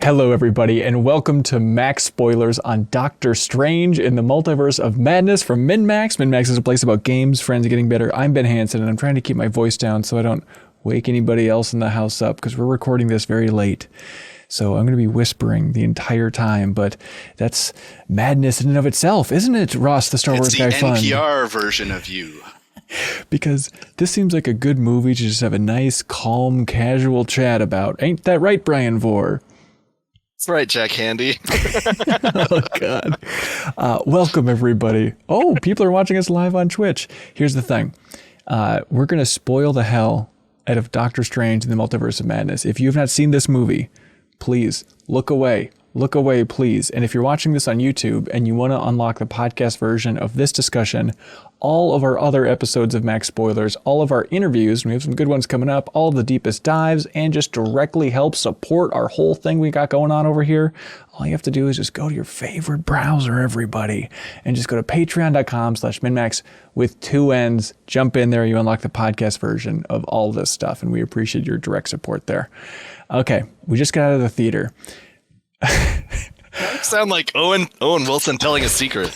Hello, everybody, and welcome to Max Spoilers on Doctor Strange in the Multiverse of Madness from MinnMax. MinnMax is a place about games, friends, and getting better. I'm Ben Hansen, and I'm trying to keep my voice down so I don't wake anybody else in the house up because we're recording this very late. So I'm going to be whispering the entire time, but that's madness in and of itself, isn't it, Ross, the Star Wars guy fun? It's the NPR version of you. Because this seems like a good movie to just have a nice, calm, casual chat about. Ain't that right, Brian Vore? That's right, Jack Handy. Oh, God. Welcome, everybody. Oh, people are watching us live on Twitch. Here's the thing. We're going to spoil the hell out of Doctor Strange in the Multiverse of Madness. If you have not seen this movie, please look away. Look away, please. And if you're watching this on YouTube and you want to unlock the podcast version of this discussion, all of our other episodes of Max Spoilers, all of our interviews, and we have some good ones coming up, all of the deepest dives, and just directly help support our whole thing we got going on over here, all you have to do is just go to your favorite browser, everybody, and just go to patreon.com/MinnMax with 2 N's. Jump in there. You unlock the podcast version of all this stuff, and we appreciate your direct support there. Okay, we just got out of the theater. You sound like Owen Wilson telling a secret.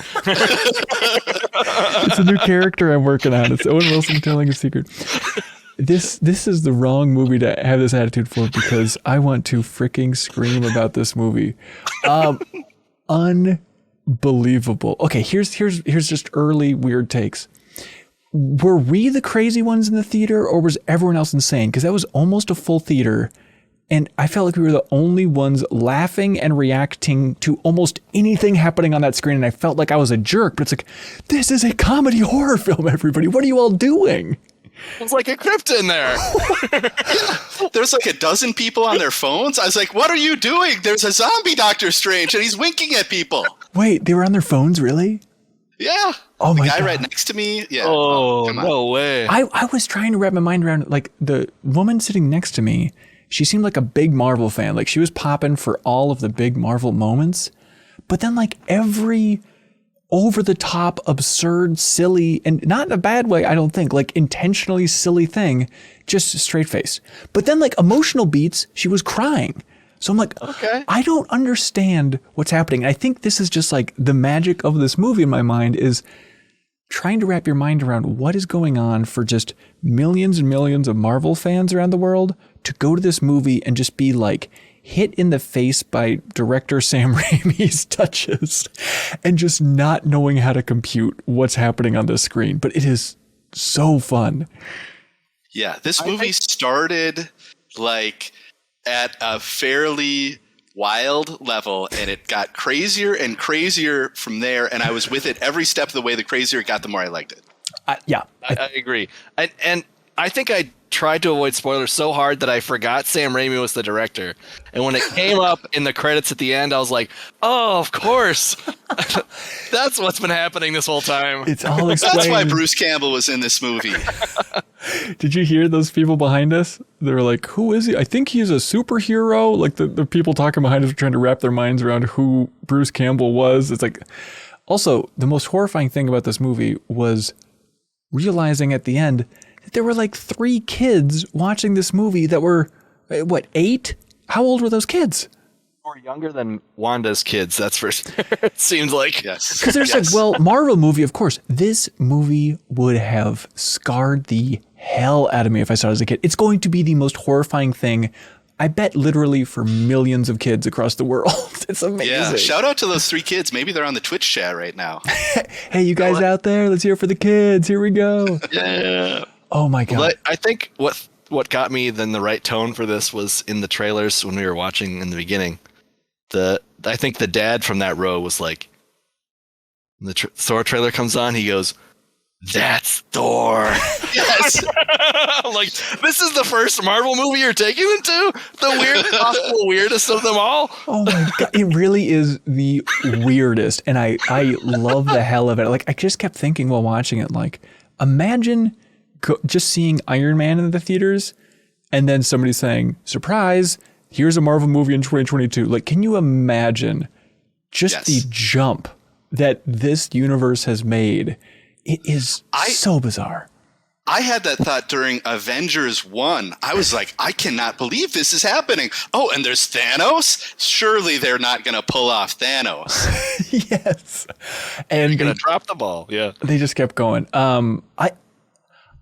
It's a new character I'm working on. It's Owen Wilson telling a secret. This is the wrong movie to have this attitude for because I want to freaking scream about this movie. Unbelievable. Okay, here's just early weird takes. Were we the crazy ones in the theater, or was everyone else insane? Because that was almost a full theater. And I felt like we were the only ones laughing and reacting to almost anything happening on that screen. And I felt like I was a jerk, but it's like, this is a comedy horror film, everybody. What are you all doing? There's like a crypt in there. Yeah. There's like a dozen people on their phones. I was like, what are you doing? There's a zombie Doctor Strange and he's winking at people. Wait, they were on their phones, really? Yeah. Oh my God. The guy right next to me. Yeah. Oh, no way. I was trying to wrap my mind around it. Like the woman sitting next to me, she seemed like a big Marvel fan. Like she was popping for all of the big Marvel moments. But then like every over the top, absurd, silly, and not in a bad way, I don't think, like intentionally silly thing, just straight face. But then like emotional beats, she was crying. So I'm like, okay, I don't understand what's happening. And I think this is just like the magic of this movie in my mind is trying to wrap your mind around what is going on for just millions and millions of Marvel fans around the world to go to this movie and just be like hit in the face by director Sam Raimi's touches and just not knowing how to compute what's happening on the screen. But it is so fun. Yeah, this movie started like at a fairly wild level and it got crazier and crazier from there. And I was with it every step of the way. The crazier it got, the more I liked it. Yeah, I agree. And I think I tried to avoid spoilers so hard that I forgot Sam Raimi was the director. And when it came up in the credits at the end, I was like, oh, of course. That's what's been happening this whole time. It's all explained. That's why Bruce Campbell was in this movie. Did you hear those people behind us? They were like, who is he? I think he's a superhero. Like the people talking behind us are trying to wrap their minds around who Bruce Campbell was. It's like, also, the most horrifying thing about this movie was realizing at the end that there were like 3 kids watching this movie that were, what, 8? How old were those kids? Or younger than Wanda's kids, that's for sure. It seems like. Yes. Because there's like, well, Marvel movie, of course. This movie would have scarred the hell out of me if I saw it as a kid. It's going to be the most horrifying thing, I bet, literally for millions of kids across the world. It's amazing. Yeah, shout out to those 3 kids. Maybe they're on the Twitch chat right now. Hey, you guys out there, let's hear it for the kids. Here we go. Yeah. Oh my God. Well, I think what got me then the right tone for this was in the trailers when we were watching in the beginning. I think the dad from that row was like, when the Thor trailer comes on, he goes, "That's Thor." Yes. I'm like, this is the first Marvel movie you're taking them to? The possible weirdest of them all? Oh my God. It really is the weirdest. And I love the hell of it. Like, I just kept thinking while watching it, like, imagine just seeing Iron Man in the theaters and then somebody saying, surprise, here's a Marvel movie in 2022. Like, can you imagine just the jump that this universe has made? It is so bizarre. I had that thought during Avengers 1. I was like, I cannot believe this is happening. Oh, and there's Thanos? Surely they're not going to pull off Thanos. Yes. And You're going to drop the ball. Yeah. they just kept going.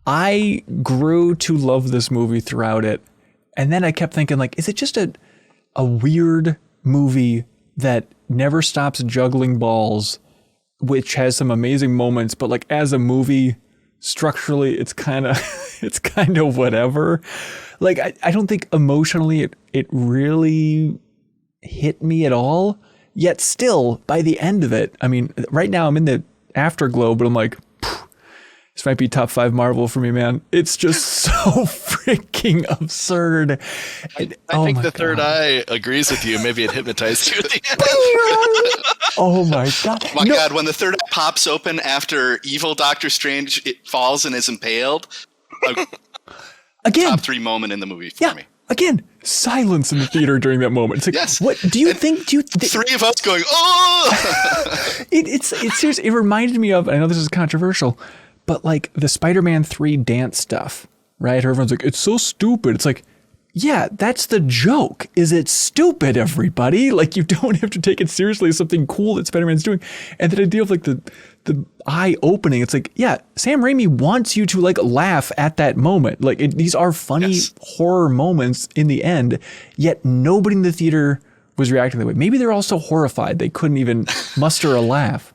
I grew to love this movie throughout it. And then I kept thinking, like, is it just a weird movie that never stops juggling balls, which has some amazing moments, but like as a movie, structurally, it's kind of whatever. Like, I don't think emotionally it really hit me at all. Yet still, by the end of it, I mean, right now I'm in the afterglow, but I'm like, this might be top 5 Marvel for me, man. It's just so freaking absurd. I think the third eye agrees with you. Maybe it hypnotized you at the end. Oh my God. My God, when the third eye pops open after evil Doctor Strange it falls and is impaled, Again, top 3 moment in the movie for me. Again, silence in the theater during that moment. It's like, Yes. what do you think? Three of us going, oh! It's serious. It reminded me of, I know this is controversial, but like the Spider-Man 3 dance stuff, right? Everyone's like, it's so stupid. It's like, yeah, that's the joke. Is it stupid, everybody? Like, you don't have to take it seriously as something cool that Spider-Man's doing. And the idea of like the eye opening, it's like, yeah, Sam Raimi wants you to like laugh at that moment. Like, these are funny horror moments in the end, yet nobody in the theater was reacting that way. Maybe they're all so horrified they couldn't even muster a laugh.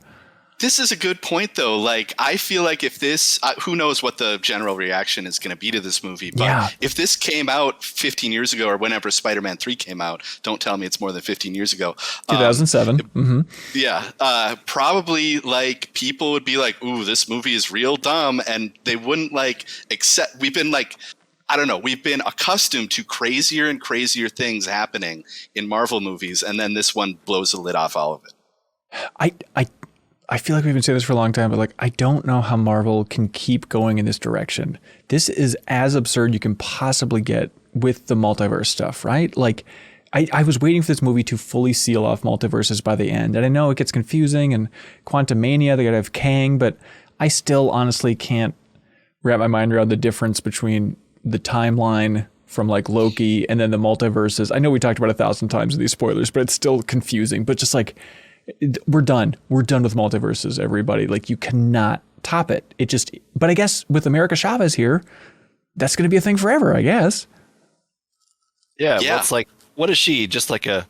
This is a good point, though. Like, I feel like if this, who knows what the general reaction is going to be to this movie, but if this came out 15 years ago or whenever Spider-Man 3 came out, don't tell me it's more than 15 years ago. 2007. Yeah. Probably like people would be like, ooh, this movie is real dumb. And they wouldn't like accept, we've been like, I don't know, we've been accustomed to crazier and crazier things happening in Marvel movies. And then this one blows the lid off all of it. I feel like we've been saying this for a long time, but like, I don't know how Marvel can keep going in this direction. This is as absurd you can possibly get with the multiverse stuff, right? Like, I was waiting for this movie to fully seal off multiverses by the end. And I know it gets confusing and Quantumania, they gotta have Kang, but I still honestly can't wrap my mind around the difference between the timeline from like Loki and then the multiverses. I know we talked about 1,000 times in these spoilers, but it's still confusing. But just like, we're done with multiverses, everybody. Like, you cannot top it. But I guess with America Chavez here, that's going to be a thing forever, I guess. Yeah. Well, it's like, what is she? Just like a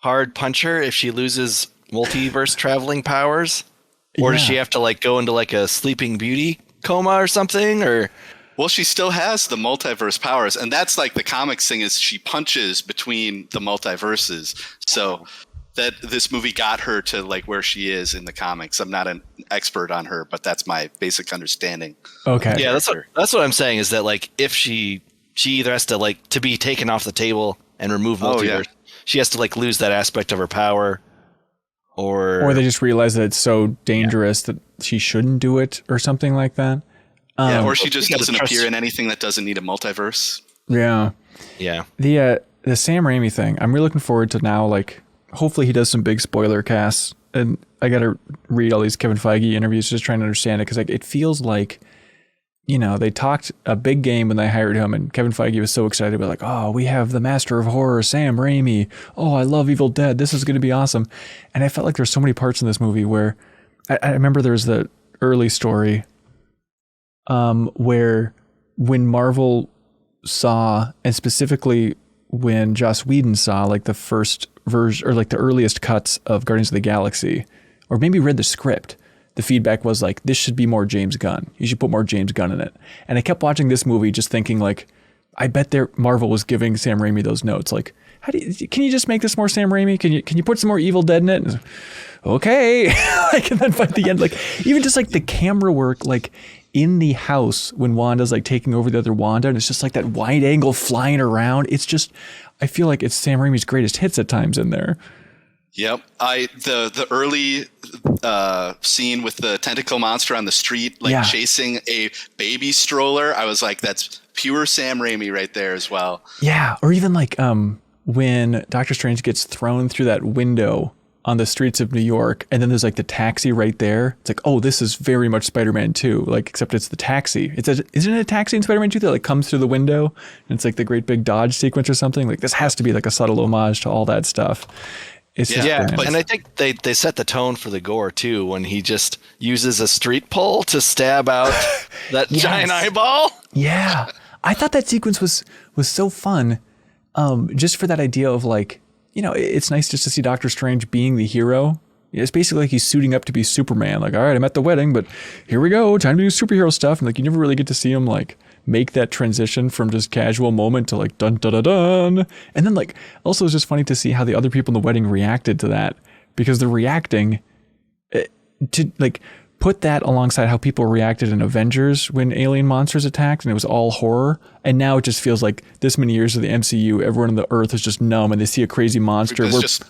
hard puncher if she loses multiverse traveling powers? Or does she have to like go into like a Sleeping Beauty coma or something? Or well, she still has the multiverse powers, and that's like the comics thing is she punches between the multiverses. So that this movie got her to like where she is in the comics. I'm not an expert on her, but that's my basic understanding. Okay. Yeah, that's what I'm saying is that like if she either has to like to be taken off the table and remove multiverse, she has to like lose that aspect of her power, or they just realize that it's so dangerous that she shouldn't do it or something like that. Or she just doesn't appear in anything that doesn't need a multiverse. Yeah. Yeah. The Sam Raimi thing, I'm really looking forward to now. Like, hopefully he does some big spoiler casts, and I got to read all these Kevin Feige interviews just trying to understand it, because like it feels like, you know, they talked a big game when they hired him, and Kevin Feige was so excited about like, oh, we have the master of horror, Sam Raimi. Oh, I love Evil Dead. This is going to be awesome. And I felt like there's so many parts in this movie where I remember there was the early story where when Marvel saw, and specifically when Joss Whedon saw like the first version or like the earliest cuts of Guardians of the Galaxy, or maybe read the script, the feedback was like, this should be more James Gunn. You should put more James Gunn in it. And I kept watching this movie just thinking like, I bet Marvel was giving Sam Raimi those notes. Like, can you just make this more Sam Raimi? Can you put some more Evil Dead in it? Okay. Like, and then by the end, like even just like the camera work, like in the house when Wanda's like taking over the other Wanda, and it's just like that wide angle flying around. It's just, I feel like it's Sam Raimi's greatest hits at times in there. Yep. The early scene with the tentacle monster on the street, like chasing a baby stroller, I was like, that's pure Sam Raimi right there as well. Yeah. Or even like when Doctor Strange gets thrown through that window on the streets of New York, and then there's like the taxi right there. It's like, oh, this is very much Spider-Man 2, like, except it's the taxi. Isn't it a taxi in Spider-Man 2 that like comes through the window and it's like the great big dodge sequence or something? Like, this has to be like a subtle homage to all that stuff. It's and I think they set the tone for the gore too when he just uses a street pole to stab out that giant eyeball. Yeah, I thought that sequence was so fun, just for that idea of like, you know, it's nice just to see Doctor Strange being the hero. It's basically like he's suiting up to be Superman. Like, all right, I'm at the wedding, but here we go, time to do superhero stuff. And like, you never really get to see him like make that transition from just casual moment to like dun dun dun dun. And then like, also it's just funny to see how the other people in the wedding reacted to that, because they're reacting to like put that alongside how people reacted in Avengers when alien monsters attacked and it was all horror. And now it just feels like this many years of the MCU, everyone on the earth is just numb and they see a crazy monster. They're just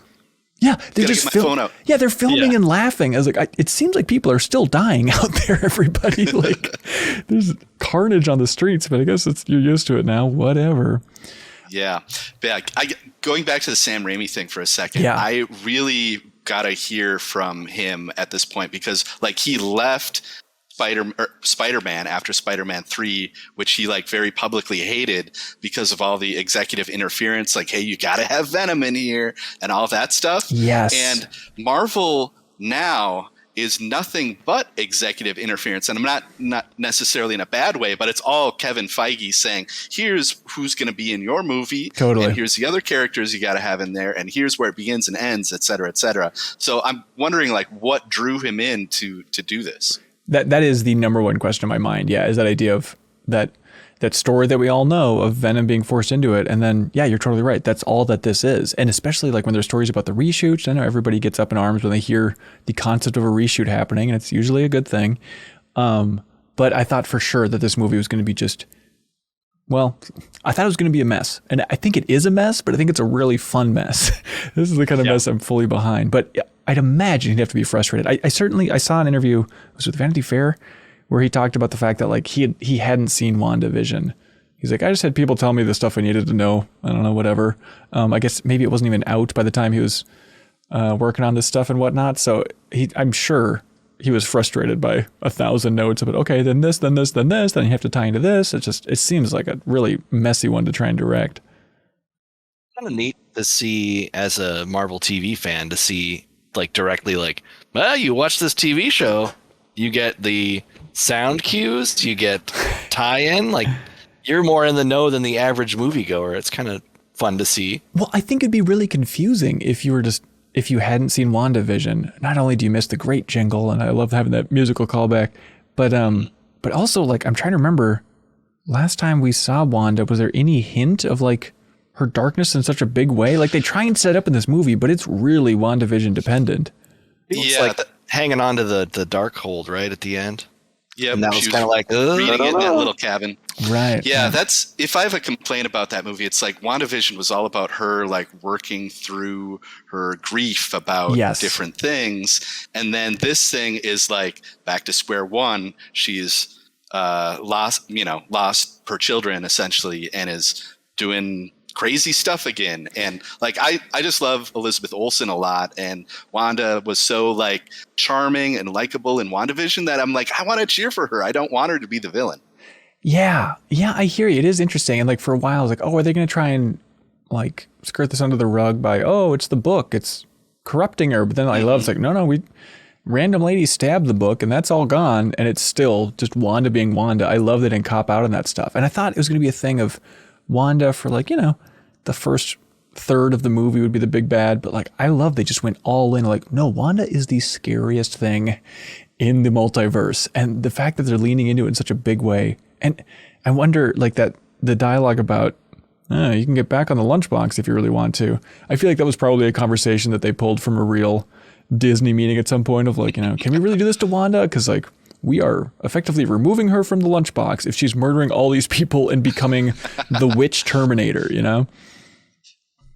they're filming and laughing. I was like, it seems like people are still dying out there, everybody. Like, there's carnage on the streets, but I guess you're used to it now. Whatever. Yeah. Going back to the Sam Raimi thing for a second, I really gotta hear from him at this point, because like he left Spider-Man after Spider-Man 3, which he like very publicly hated because of all the executive interference, like, hey, you gotta have Venom in here and all that stuff. Yes. And Marvel now is nothing but executive interference. And I'm not necessarily in a bad way, but it's all Kevin Feige saying, here's who's going to be in your movie. Totally. And here's the other characters you got to have in there. And here's where it begins and ends, et cetera, et cetera. So I'm wondering like what drew him in to do this. That is the number one question in my mind. Yeah. Is that idea of that story that we all know of Venom being forced into it. And then, yeah, you're totally right. That's all that this is. And especially like when there's stories about the reshoots, I know everybody gets up in arms when they hear the concept of a reshoot happening, and it's usually a good thing. But I thought for sure that this movie was going to be I thought it was going to be a mess. And I think it is a mess, but I think it's a really fun mess. This is the kind of mess I'm fully behind. But I'd imagine he'd have to be frustrated. I saw an interview, it was with Vanity Fair, where he talked about the fact that like he hadn't seen WandaVision. He's like, I just had people tell me the stuff I needed to know. I don't know, whatever. I guess maybe it wasn't even out by the time he was working on this stuff and whatnot. So I'm sure he was frustrated by 1,000 notes about, okay, then this, then this, then this, then you have to tie into this. It seems like a really messy one to try and direct. Kind of neat to see as a Marvel TV fan, to see like directly like, well, you watch this TV show, you get the sound cues, you get tie-in, like you're more in the know than the average moviegoer. It's kind of fun to see. Well, I think it'd be really confusing if you hadn't seen WandaVision. Not only do you miss the great jingle, and I love having that musical callback, but also like I'm trying to remember last time we saw Wanda, was there any hint of like her darkness in such a big way? Like they try and set up in this movie, but it's really WandaVision dependent. It's like hanging on to the dark hold right at the end. Yeah, and that was kind of like reading it in that little cabin. Right. Yeah, that's, if I have a complaint about that movie, it's like WandaVision was all about her like working through her grief about different things, and then this thing is like back to square one. She's lost her children essentially, and is doing crazy stuff again. And like I just love Elizabeth Olsen a lot, and Wanda was so like charming and likable in WandaVision that I'm like, I want to cheer for her. I don't want her to be the villain. Yeah, I hear you. It is interesting. And like for a while I was like, oh, are they going to try and like skirt this under the rug by, oh, it's the book, it's corrupting her. But then I love, it's like, no, we random lady stabbed the book and that's all gone, and it's still just Wanda being Wanda. I love they didn't cop out on that stuff. And I thought it was going to be a thing of Wanda for like, the first third of the movie would be the big bad, but like I love they just went all in, like, no, Wanda is the scariest thing in the multiverse. And the fact that they're leaning into it in such a big way. And I wonder like that the dialogue about you can get back on the lunchbox if you really want to. I feel like that was probably a conversation that they pulled from a real Disney meeting at some point of like, can we really do this to Wanda? Because like we are effectively removing her from the lunchbox if she's murdering all these people and becoming the witch Terminator,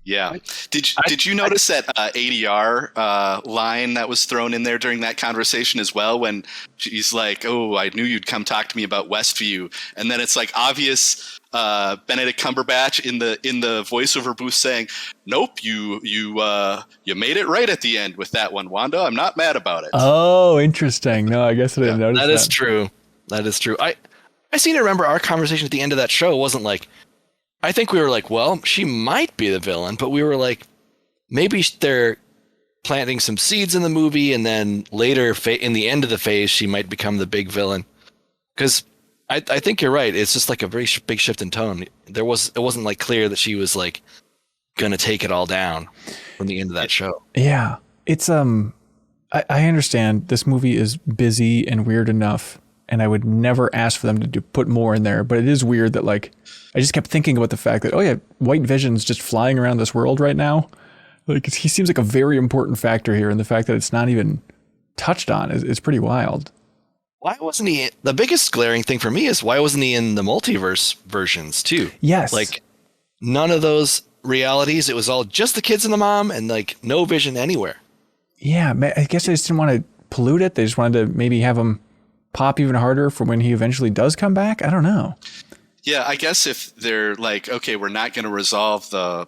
Yeah. Did you notice that ADR line that was thrown in there during that conversation as well? When she's like, "Oh, I knew you'd come talk to me about Westview," and then it's like obvious Benedict Cumberbatch in the voiceover booth saying, "Nope, you made it right at the end with that one, Wanda. I'm not mad about it." Oh, interesting. No, I guess I didn't notice that. That is true. That is true. I seem to remember our conversation at the end of that show wasn't like. I think we were like, well, she might be the villain, but we were like, maybe they're planting some seeds in the movie, and then later, in the end of the phase, she might become the big villain. Because I think you're right. It's just like a very big shift in tone. It wasn't like clear that she was like gonna take it all down from the end of that show. Yeah, it's I understand this movie is busy and weird enough, and I would never ask for them to put more in there. But it is weird that like. I just kept thinking about the fact that, oh yeah, White Vision's just flying around this world right now. Like he seems like a very important factor here, and the fact that it's not even touched on is pretty wild. Why wasn't he? The biggest glaring thing for me is why wasn't he in the multiverse versions too? Yes. Like none of those realities. It was all just the kids and the mom, and like no Vision anywhere. Yeah, I guess they just didn't want to pollute it. They just wanted to maybe have him pop even harder for when he eventually does come back. I don't know. Yeah, I guess if they're like, okay, we're not going to resolve the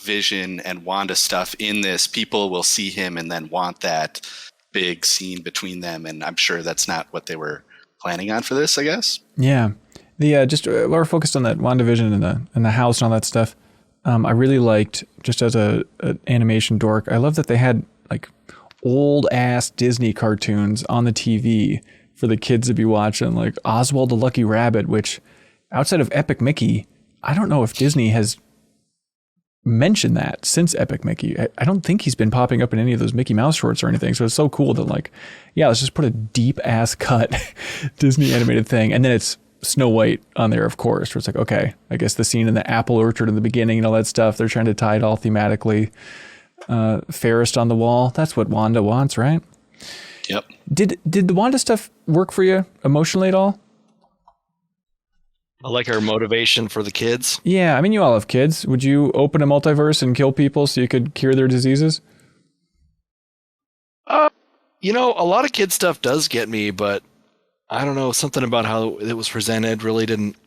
Vision and Wanda stuff in this, people will see him and then want that big scene between them. And I'm sure that's not what they were planning on for this, I guess. Yeah. The just Laura focused on that WandaVision and the house and all that stuff. I really liked, just as an animation dork, I love that they had like old ass Disney cartoons on the TV for the kids to be watching, like Oswald the Lucky Rabbit, which outside of Epic Mickey, I don't know if Disney has mentioned that since Epic Mickey. I don't think he's been popping up in any of those Mickey Mouse shorts or anything. So it's so cool that like, yeah, let's just put a deep ass cut Disney animated thing. And then it's Snow White on there, of course, where it's like, okay, I guess the scene in the apple orchard in the beginning and all that stuff, they're trying to tie it all thematically. Fairest on the wall. That's what Wanda wants, right? Yep. Did the Wanda stuff work for you emotionally at all? I like her motivation for the kids. Yeah, I mean, you all have kids. Would you open a multiverse and kill people so you could cure their diseases? You know, a lot of kid stuff does get me, but I don't know, something about how it was presented really didn't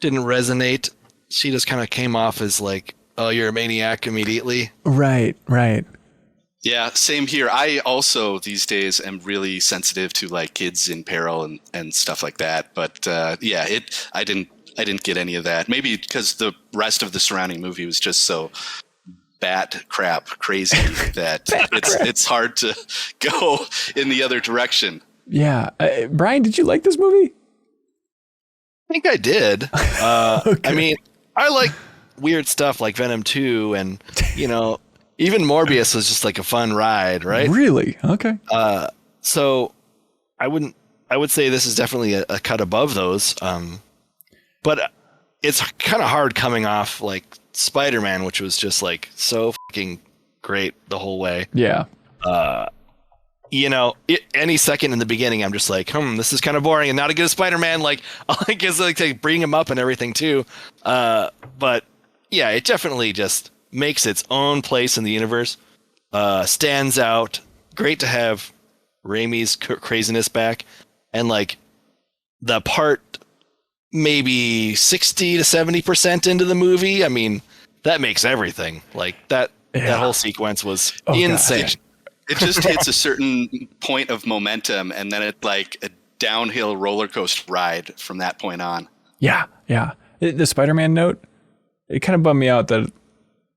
resonate. She just kind of came off as like, oh, you're a maniac immediately. Right. Yeah, same here. I also these days am really sensitive to like kids in peril and stuff like that. But yeah, I didn't get any of that. Maybe because the rest of the surrounding movie was just so bat crap crazy that it's hard to go in the other direction. Yeah, Brian, did you like this movie? I think I did. Okay. I mean, I like weird stuff like Venom 2 and, you know, even Morbius was just like a fun ride, right? Really? Okay. So I would say this is definitely a cut above those. But it's kind of hard coming off like Spider-Man, which was just like so fucking great the whole way. Yeah. You know, any second in the beginning, I'm just like, this is kind of boring and not a good Spider-Man. Like, I guess like to bring him up and everything too. But yeah, it definitely just makes its own place in the universe, stands out. Great to have Raimi's craziness back, and like the part maybe 60 to 70% into the movie. I mean, that makes everything like that. Yeah. That whole sequence was insane. It just hits a certain point of momentum, and then it's like a downhill roller coaster ride from that point on. Yeah. The Spider-Man note, it kind of bummed me out that.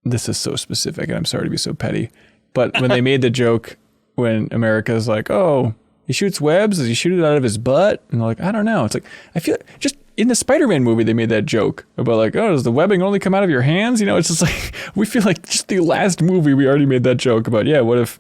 This is so specific, and I'm sorry to be so petty, but when they made the joke when America's like, oh, he shoots webs, does he shoot it out of his butt? And they're like, I don't know. It's like, I feel just in the Spider-Man movie, they made that joke about like, oh, does the webbing only come out of your hands? You know, it's just like, we feel like just the last movie, we already made that joke about, yeah, what if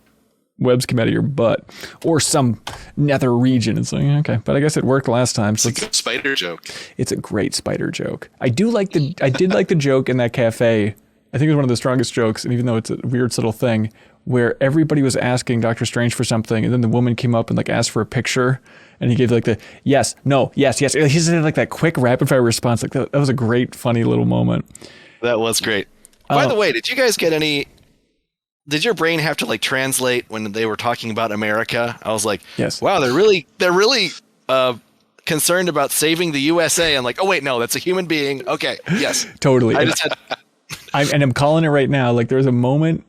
webs come out of your butt or some nether region? It's like, okay, but I guess it worked last time. So it's a spider joke. It's a great spider joke. I did like the joke in that cafe. I think it was one of the strongest jokes, and even though it's a weird subtle thing, where everybody was asking Doctor Strange for something, and then the woman came up and like asked for a picture, and he gave like the yes, no, yes. He just did like that quick rapid fire response. Like that was a great, funny little moment. That was great. By the way, did you guys get any? Did your brain have to like translate when they were talking about America? I was like, yes. Wow, they're really concerned about saving the USA. I'm like, oh wait, no, that's a human being. Okay, yes, totally. I just had. I'm calling it right now. Like there was a moment.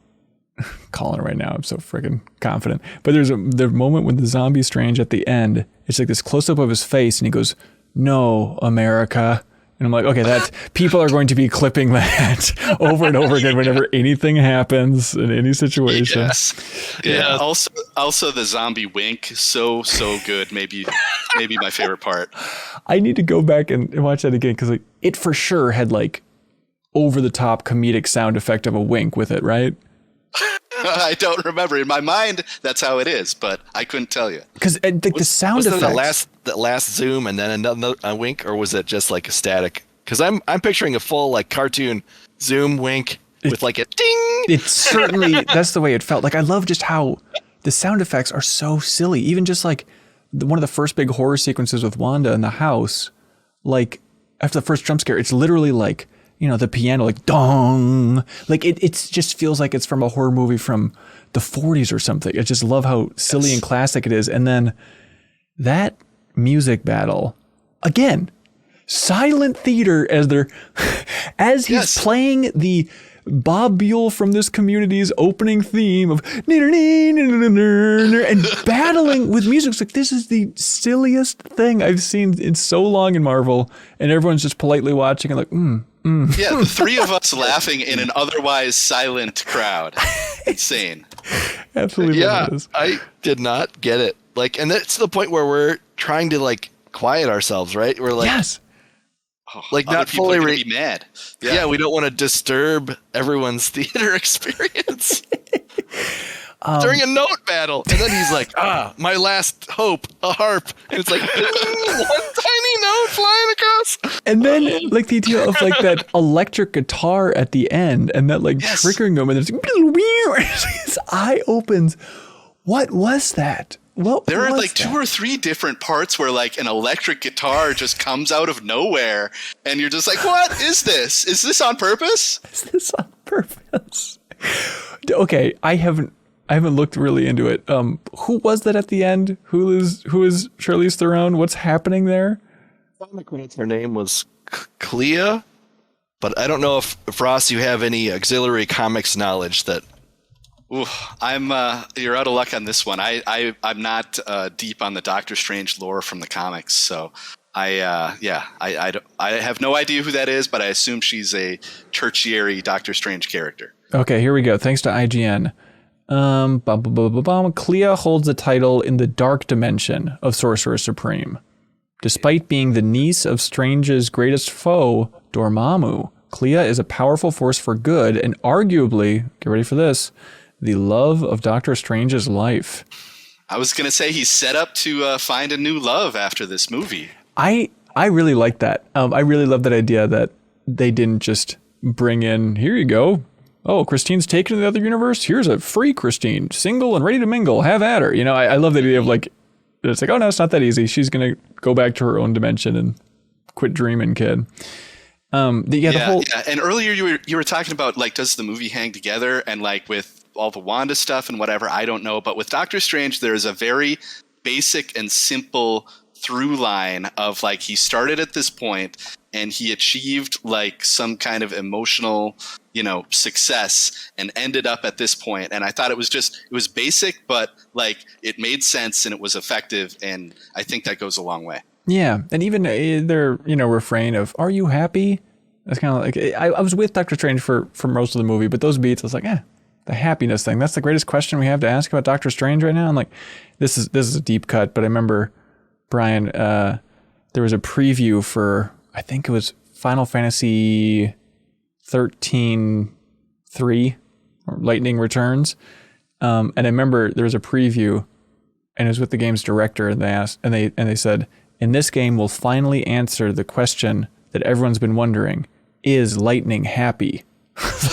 Calling it right now. I'm so freaking confident. But there's the moment when the zombie Strange at the end. It's like this close up of his face, and he goes, "No, America." And I'm like, okay, that people are going to be clipping that over and over again whenever anything happens in any situation. Yes. Yeah. Also the zombie wink, so good. Maybe my favorite part. I need to go back and watch that again because like it for sure had like over the top comedic sound effect of a wink with it, right? I don't remember. In my mind, that's how it is, but I couldn't tell you. Because the sound effects. Was the last zoom and then another wink, or was it just like a static? Because I'm picturing a full like cartoon zoom wink with like a ding. It's certainly that's the way it felt. Like I love just how the sound effects are so silly. Even just like one of the first big horror sequences with Wanda in the house, like after the first jump scare, it's literally like. You know, the piano, like dong, like it just feels like it's from a horror movie from the 40s or something. I just love how silly and classic it is. And then that music battle, again, silent theater as he's playing the Bob Buell from This Community's opening theme of and battling with music. It's like, this is the silliest thing I've seen in so long in Marvel. And everyone's just politely watching and like, Yeah, the three of us laughing in an otherwise silent crowd. Insane. Absolutely. Yeah, I did not get it. Like, and that's the point where we're trying to like quiet ourselves, right? We're like, yes. Like not fully be mad. Yeah, we don't want to disturb everyone's theater experience during a note battle. And then he's like, my last hope, a harp. And it's like one tiny note flying across. And then like the idea of like that electric guitar at the end and that like triggering him and there's like, his eye opens. What was that? There are like 2 or 3 different parts where like an electric guitar just comes out of nowhere and you're just like, what is this? Is this on purpose? Is this on purpose? Okay, I haven't looked really into it. Who was that at the end? Who is Charlize Theron? What's happening there? Her name was Clea, but I don't know if Ross, you have any auxiliary comics knowledge that. Ooh, you're out of luck on this one. I'm not deep on the Doctor Strange lore from the comics, so I have no idea who that is, but I assume she's a tertiary Doctor Strange character. Okay, here we go. Thanks to IGN. Clea holds the title in the Dark Dimension of Sorcerer Supreme. Despite being the niece of Strange's greatest foe, Dormammu, Clea is a powerful force for good and arguably, get ready for this, the love of Doctor Strange's life. I was going to say he's set up to find a new love after this movie. I really like that. I really love that idea that they didn't just bring in, here you go. Oh, Christine's taken to the other universe. Here's a free Christine, single and ready to mingle. Have at her. You know, I love the idea of like, it's like, oh no, it's not that easy. She's going to go back to her own dimension and quit dreaming, kid. And earlier you were talking about like, does the movie hang together? And like with all the Wanda stuff and whatever, I don't know. But with Doctor Strange, there is a very basic and simple through line of like, he started at this point and he achieved like some kind of emotional, success and ended up at this point. And I thought it was basic, but like it made sense and it was effective. And I think that goes a long way. Yeah. And even their, refrain of, are you happy? That's kind of like, I was with Doctor Strange for most of the movie, but those beats, I was like, the happiness thing. That's the greatest question we have to ask about Doctor Strange right now. I'm like, this is a deep cut, but I remember, Brian, there was a preview for, I think it was Final Fantasy 13-3, or Lightning Returns. And I remember there was a preview and it was with the game's director and they said, in this game, we'll finally answer the question that everyone's been wondering, is Lightning happy?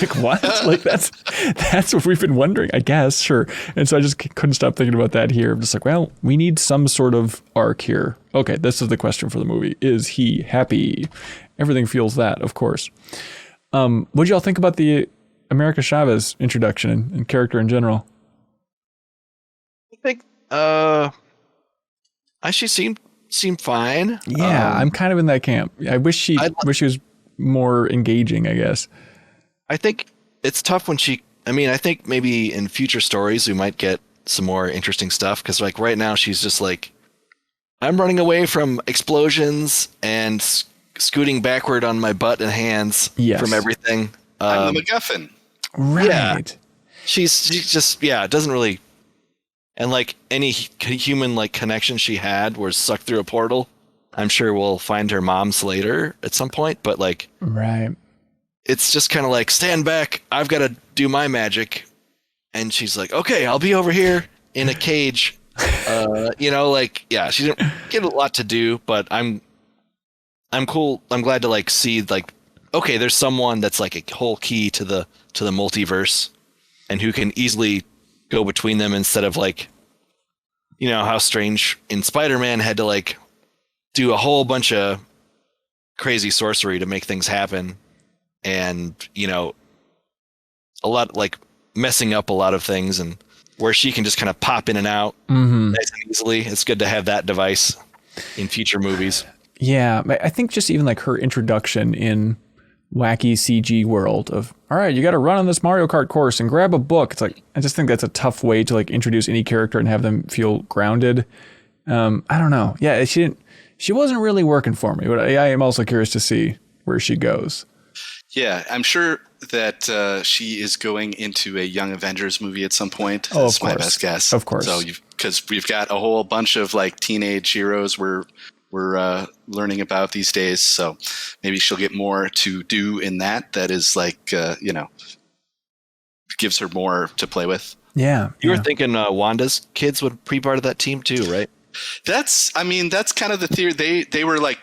Like, what? Like, that's what we've been wondering, I guess. Sure. And so I just couldn't stop thinking about that here. I'm just like, well, we need some sort of arc here. Okay, this is the question for the movie. Is he happy? Everything feels that, of course. What did y'all think about the America Chavez introduction and character in general? I think she seemed fine. Yeah, I'm kind of in that camp. I wish she was more engaging, I guess. I think it's tough when I think maybe in future stories we might get some more interesting stuff, because like right now she's just like, I'm running away from explosions and scooting backward on my butt and hands from everything. I'm the MacGuffin. Right. Yeah. She's just, doesn't really, and like any human like connection she had was sucked through a portal. I'm sure we'll find her moms later at some point, but like, right. It's just kind of like, stand back, I've got to do my magic. And she's like, okay, I'll be over here in a cage. She didn't get a lot to do, but I'm cool. I'm glad to like see like, okay, there's someone that's like a whole key to the multiverse and who can easily go between them, instead of like, how Strange in Spider-Man had to like do a whole bunch of crazy sorcery to make things happen. And, a lot like messing up a lot of things, and where she can just kind of pop in and out nice and easily. It's good to have that device in future movies. Yeah, I think just even like her introduction in wacky CG world of, all right, you got to run on this Mario Kart course and grab a book. It's like, I just think that's a tough way to like introduce any character and have them feel grounded. I don't know. Yeah, she wasn't really working for me, but I am also curious to see where she goes. Yeah, I'm sure that she is going into a Young Avengers movie at some point. Oh, That's of course. My best guess. Of course. So because we've got a whole bunch of like teenage heroes we're learning about these days. So maybe she'll get more to do in that. That is like, gives her more to play with. Yeah. You were thinking Wanda's kids would be part of that team too, right? That's kind of the theory. They were like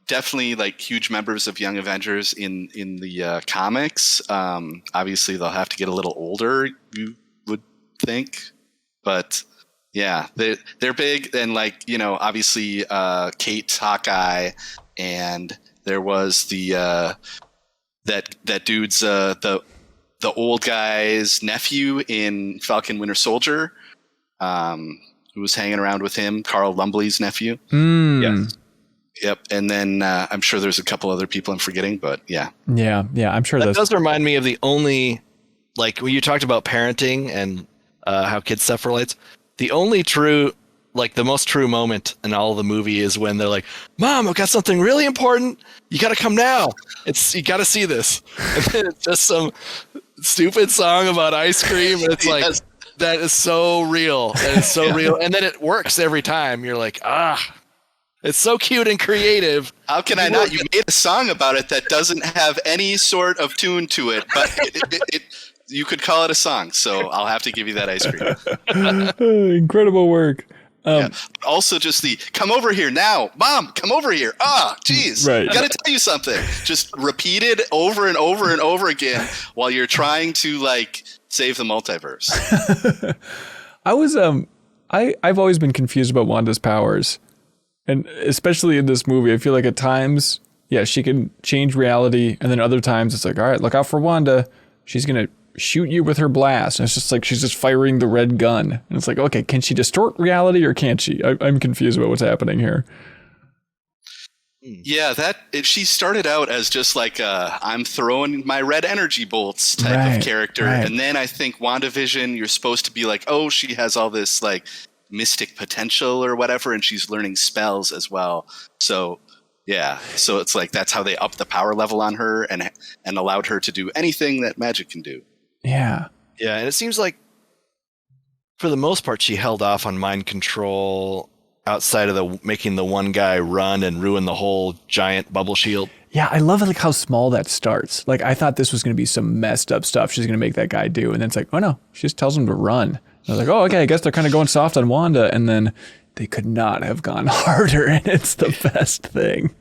definitely like huge members of Young Avengers in the comics. Obviously they'll have to get a little older, you would think, but yeah, they're big. And like, obviously Kate, Hawkeye, and there was the that dude's the old guy's nephew in Falcon Winter Soldier, who was hanging around with him, Carl Lumbly's nephew. Yes. Yep. And then I'm sure there's a couple other people I'm forgetting, but yeah. Yeah. I'm sure that does remind me of the only, like when you talked about parenting and how kids stuff relates, the only true, like the most true moment in all of the movie is when they're like, Mom, I've got something really important. You got to come now. You got to see this. And then it's just some stupid song about ice cream. And it's like, Yes. That is so real. That is so real. And then it works every time. You're like, it's so cute and creative. How can I not? You made a song about it that doesn't have any sort of tune to it, but you could call it a song. So I'll have to give you that ice cream. Incredible work. Also, just the come over here now, Mom, come over here. Geez, right. Got to tell you something. Just repeated over and over and over again while you're trying to like save the multiverse. I've always been confused about Wanda's powers. And especially in this movie, I feel like at times, she can change reality. And then other times it's like, all right, look out for Wanda. She's going to shoot you with her blast. And it's just like, she's just firing the red gun. And it's like, okay, can she distort reality or can't she? I'm confused about what's happening here. Yeah, she started out as just like I'm throwing my red energy bolts type of character. Right. And then I think WandaVision, you're supposed to be like, oh, she has all this like mystic potential or whatever, and she's learning spells as well. So it's like that's how they upped the power level on her and allowed her to do anything that magic can do. And it seems like for the most part she held off on mind control outside of making the one guy run and ruin the whole giant bubble shield. I love like how small that starts. Like I thought this was going to be some messed up stuff she's going to make that guy do, and then it's like, oh no, she just tells him to run. I was like, oh, okay, I guess they're kind of going soft on Wanda. And then they could not have gone harder. And it's the best thing.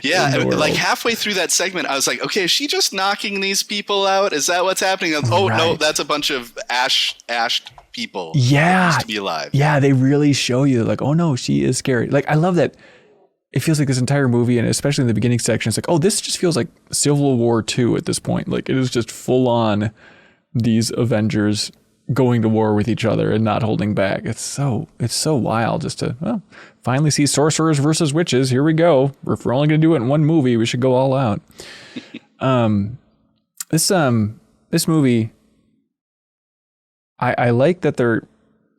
Yeah. Like halfway through that segment, I was like, okay, is she just knocking these people out? Is that what's happening? No, that's a bunch of ashed people. Yeah. To be alive. Yeah. They really show you like, oh no, she is scary. Like, I love that. It feels like this entire movie, and especially in the beginning section, it's like, oh, this just feels like Civil War II at this point. Like it is just full on these Avengers going to war with each other and not holding back. It's so wild just to finally see sorcerers versus witches. Here we go. If we're only going to do it in one movie, we should go all out. This movie, I like that they're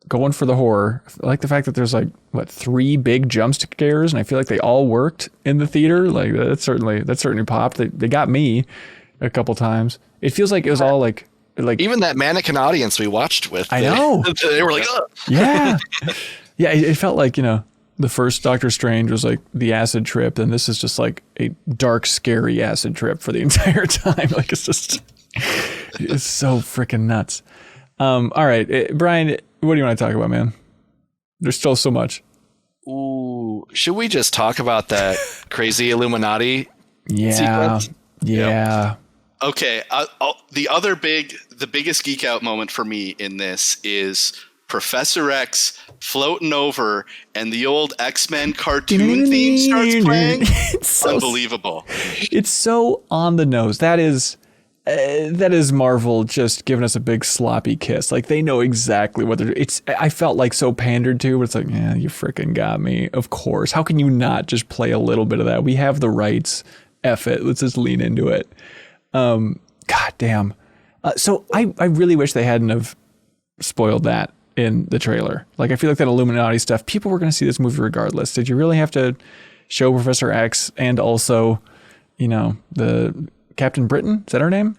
going for the horror. I like the fact that there's 3 big jump scares, and I feel like they all worked in the theater. Like that certainly popped. They got me a couple times. It feels like it was all like even that mannequin audience we watched with. I know. They were like, ugh. Yeah. Yeah. It felt like, the first Doctor Strange was like the acid trip, and this is just like a dark, scary acid trip for the entire time. Like it's so freaking nuts. All right, Brian, what do you want to talk about, man? There's still so much. Ooh, should we just talk about that crazy Illuminati sequence? Yeah. Okay. The biggest geek out moment for me in this is Professor X floating over and the old X-Men cartoon theme starts playing. It's so unbelievable. It's so on the nose. That is Marvel just giving us a big sloppy kiss. Like they know exactly what they're. I felt like so pandered to, but it's like, yeah, you freaking got me. Of course. How can you not just play a little bit of that? We have the rights. F it. Let's just lean into it. God damn. So I really wish they hadn't have spoiled that in the trailer. Like I feel like that Illuminati stuff, people were going to see this movie regardless. Did you really have to show Professor X and also, the Captain Britain? Is that her name?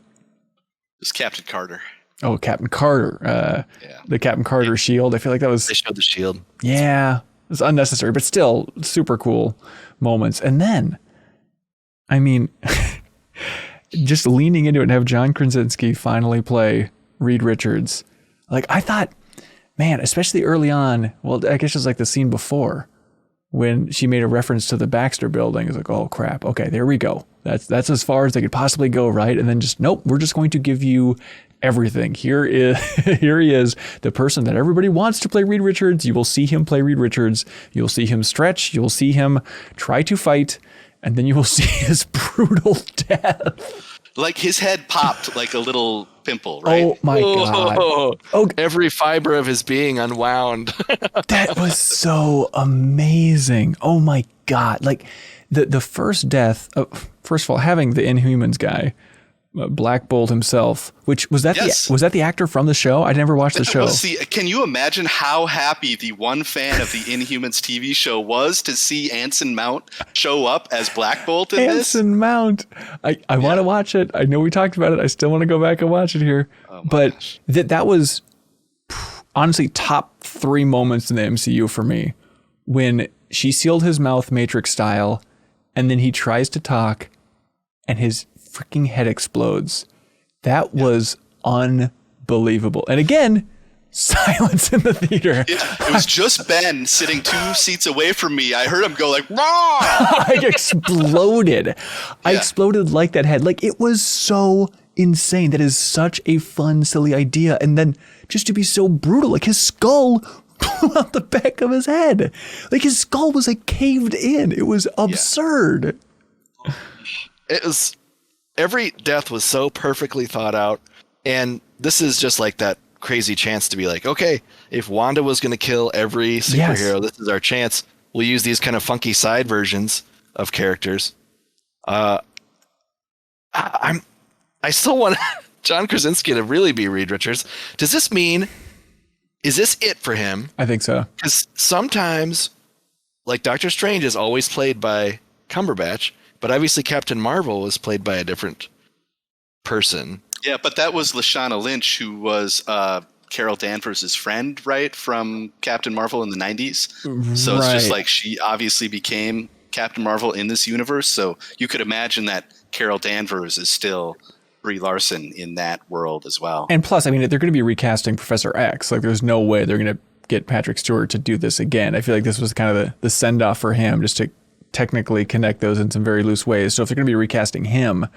It's Captain Carter. Oh, Captain Carter. The Captain Carter shield. I feel like that was... They showed the shield. Yeah. It was unnecessary, but still super cool moments. And then, I mean... just leaning into it and have John Krasinski finally play Reed Richards. Like I thought, man, especially early on, well, I guess it's like the scene before when she made a reference to the Baxter building. It's like, oh crap. Okay, there we go. That's as far as they could possibly go, right? And then just, nope, we're just going to give you everything. Here he is, the person that everybody wants to play Reed Richards. You will see him play Reed Richards. You'll see him stretch. You'll see him try to fight. And then you will see his brutal death. Like his head popped like a little pimple, right? Oh my God. Oh, every fiber of his being unwound. That was so amazing. Oh my God. Like the first death, first of all, having the Inhumans guy, Black Bolt himself, which was that was that the actor from the show? I never watched the show. Can you imagine how happy the one fan of the Inhumans TV show was to see Anson Mount show up as Black Bolt in this? Anson Mount. I want to watch it. I know we talked about it. I still want to go back and watch it here. But that was honestly top 3 moments in the MCU for me. When she sealed his mouth Matrix style and then he tries to talk and his freaking head explodes. That was unbelievable. And again, silence in the theater. It was just Ben sitting 2 seats away from me. I heard him go like, "Raw!" I exploded. Yeah. I exploded like that head. Like it was so insane. That is such a fun, silly idea. And then just to be so brutal, like his skull blew out the back of his head. Like his skull was like caved in. It was absurd. It was... Every death was so perfectly thought out, and this is just like that crazy chance to be like, okay, if Wanda was going to kill every superhero, this is our chance. We'll use these kind of funky side versions of characters. I still want John Krasinski to really be Reed Richards. Does this mean, is this it for him? I think so. Because sometimes, like Doctor Strange is always played by Cumberbatch, but obviously Captain Marvel was played by a different person. Yeah, but that was Lashana Lynch, who was Carol Danvers' friend, right, from Captain Marvel in the 90s. So it's just like she obviously became Captain Marvel in this universe. So you could imagine that Carol Danvers is still Brie Larson in that world as well. And plus, I mean, they're going to be recasting Professor X. Like, there's no way they're going to get Patrick Stewart to do this again. I feel like this was kind of the send-off for him, just to technically connect those in some very loose ways. So if they're going to be recasting him,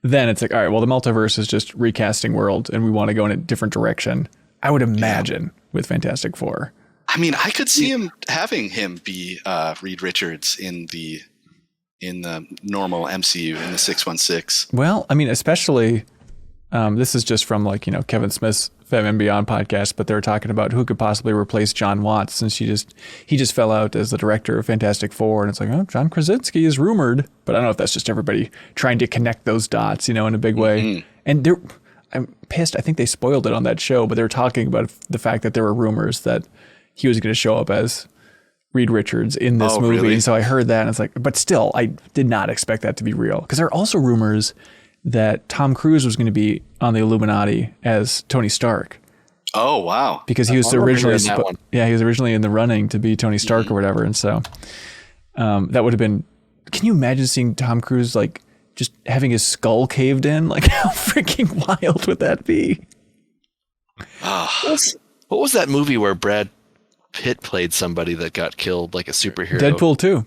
then it's like, all right, well, the multiverse is just recasting world and we want to go in a different direction. I would imagine with Fantastic Four. I mean, I could see having him be Reed Richards in the normal MCU in the 616. Well, I mean, especially This is just from like, Kevin Smith's Fem and Beyond podcast, but they're talking about who could possibly replace John Watts since he just fell out as the director of Fantastic Four. And it's like, oh, John Krasinski is rumored, but I don't know if that's just everybody trying to connect those dots, in a big way. And I'm pissed. I think they spoiled it on that show, but they were talking about the fact that there were rumors that he was going to show up as Reed Richards in this movie. Really? And so I heard that and it's like, but still, I did not expect that to be real. Because there are also rumors that Tom Cruise was going to be on the Illuminati as Tony Stark. Oh, wow. Because he was originally he was originally in the running to be Tony Stark or whatever. And so that would have been, can you imagine seeing Tom Cruise like just having his skull caved in? Like how freaking wild would that be? What was that movie where Brad Pitt played somebody that got killed, like a superhero? Deadpool 2.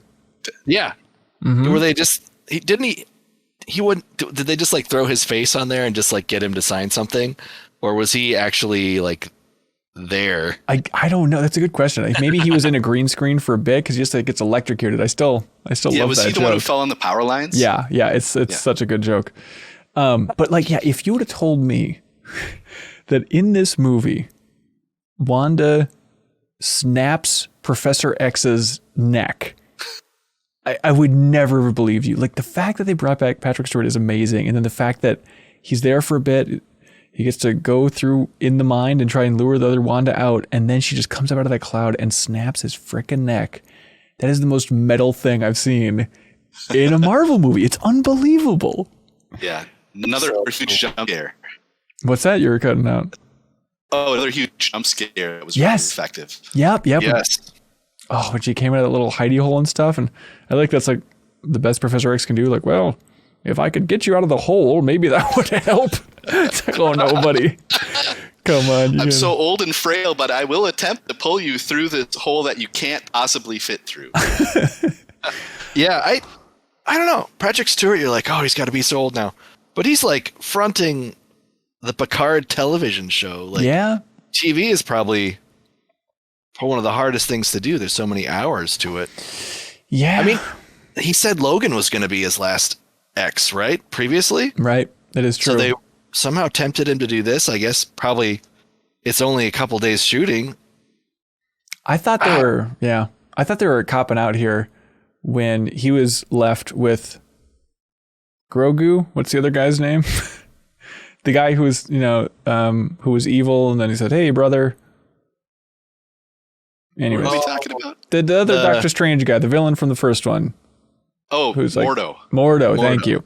Yeah. Were they just, did they just like throw his face on there and just like get him to sign something? Or was he actually like there? I don't know. That's a good question. Like, maybe he was in a green screen for a bit because he just like gets electrocuted. I still love that joke. Was he the one who fell on the power lines? Yeah. It's such a good joke. But like, if you would have told me that in this movie, Wanda snaps Professor X's neck, I would never have believed you. Like the fact that they brought back Patrick Stewart is amazing. And then the fact that he's there for a bit, he gets to go through in the mind and try and lure the other Wanda out. And then she just comes up out of that cloud and snaps his frickin' neck. That is the most metal thing I've seen in a Marvel movie. It's unbelievable. Yeah. Another huge jump scare. What's that you're cutting out? Oh, another huge jump scare. It was really effective. Yep. Yes. Oh, when she came out of that little hidey hole and stuff. And I like that's like the best Professor X can do. Like, well, if I could get you out of the hole, maybe that would help. It's like, oh, no, buddy. Come on. I'm so old and frail, but I will attempt to pull you through the hole that you can't possibly fit through. Yeah, I don't know. Patrick Stewart, you're like, oh, he's got to be so old now. But he's like fronting the Picard television show. Like, TV is probably one of the hardest things to do. There's so many hours to it. Yeah. I mean, he said Logan was going to be his last X, right? Previously? Right. That is true. So they somehow tempted him to do this. I guess probably it's only a couple days shooting. I thought they were copping out here when he was left with Grogu. What's the other guy's name? The guy who was, who was evil. And then he said, hey, brother. Anyways, what are we talking about? The other Doctor Strange guy, the villain from the first one. Oh, who's Mordo. Mordo, thank you.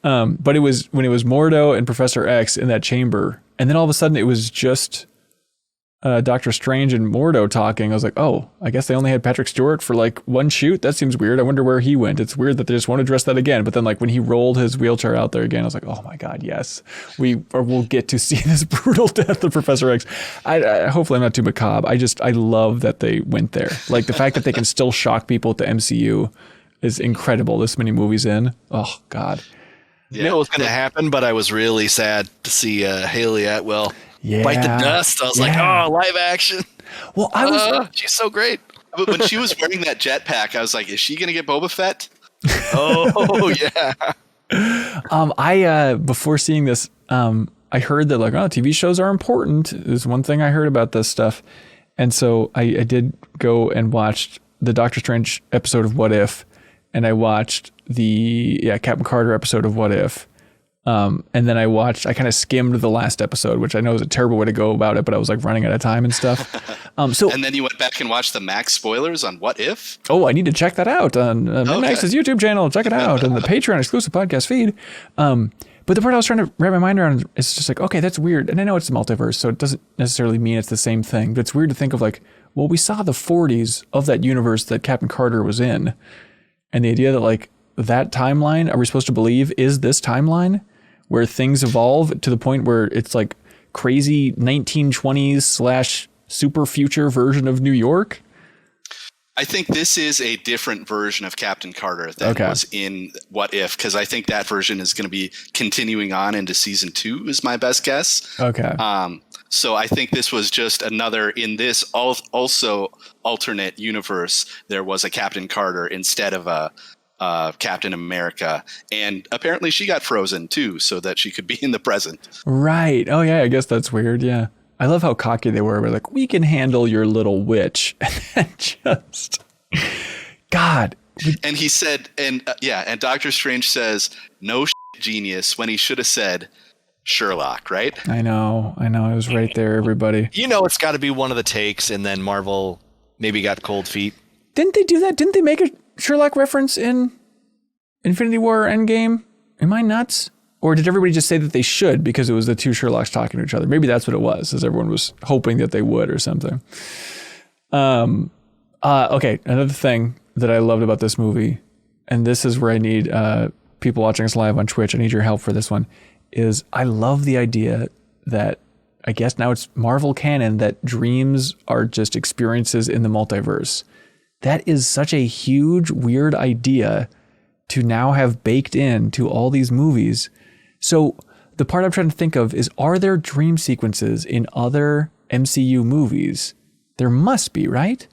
But it was when it was Mordo and Professor X in that chamber, and then all of a sudden it was just Doctor Strange and Mordo talking. I was like, oh, I guess they only had Patrick Stewart for like one shoot. That seems weird. I wonder where he went. It's weird that they just won't address that again. But then like when he rolled his wheelchair out there again, I was like, oh my God, yes, we'll get to see this brutal death of Professor X. I hopefully I'm not too macabre. I love that they went there. Like the fact that they can still shock people at the MCU is incredible. This many movies in. Oh God. Yeah, I knew it was going to happen, but I was really sad to see Haley Atwell bite the dust. I was like, oh, live action. Well, she's so great. But when she was wearing that jetpack, I was like, is she going to get Boba Fett? Oh, yeah. I before seeing this, I heard that like, oh, TV shows are important. Is one thing I heard about this stuff. And so I did go and watch the Doctor Strange episode of What If, and I watched the Captain Carter episode of What If. And then I kind of skimmed the last episode, which I know is a terrible way to go about it, but I was like running out of time and stuff. And then you went back and watched the Max spoilers on What If? Oh, I need to check that out on MinnMax's YouTube channel. Check it out and the Patreon exclusive podcast feed. But the part I was trying to wrap my mind around is just like, okay, that's weird. And I know it's the multiverse, so it doesn't necessarily mean it's the same thing, but it's weird to think of like, well, we saw the 40s of that universe that Captain Carter was in. And the idea that like that timeline, are we supposed to believe is this timeline where things evolve to the point where it's like crazy 1920s / super future version of New York? I think this is a different version of Captain Carter than was in What If, because I think that version is going to be continuing on into season 2 is my best guess. Okay. So I think this was just another, in this also alternate universe, there was a Captain Carter instead of a Captain America, and apparently she got frozen too, so that she could be in the present. Right. Oh yeah, I guess that's weird. Yeah. I love how cocky they were. We're like, we can handle your little witch. And just, God. And he said, and Doctor Strange says, no genius, when he should have said Sherlock, right? I know. I was right there, everybody. You know, it's got to be one of the takes, and then Marvel maybe got cold feet. Didn't they do that? Didn't they make a Sherlock reference in Infinity War Endgame? Am I nuts? Or did everybody just say that they should because it was the two Sherlocks talking to each other? Maybe that's what it was, as everyone was hoping that they would or something. Okay, another thing that I loved about this movie, and this is where I need people watching us live on Twitch, I need your help for this one, is I love the idea that, I guess now it's Marvel canon, that dreams are just experiences in the multiverse. That is such a huge, weird idea to now have baked into all these movies. So the part I'm trying to think of is, are there dream sequences in other MCU movies? There must be, right?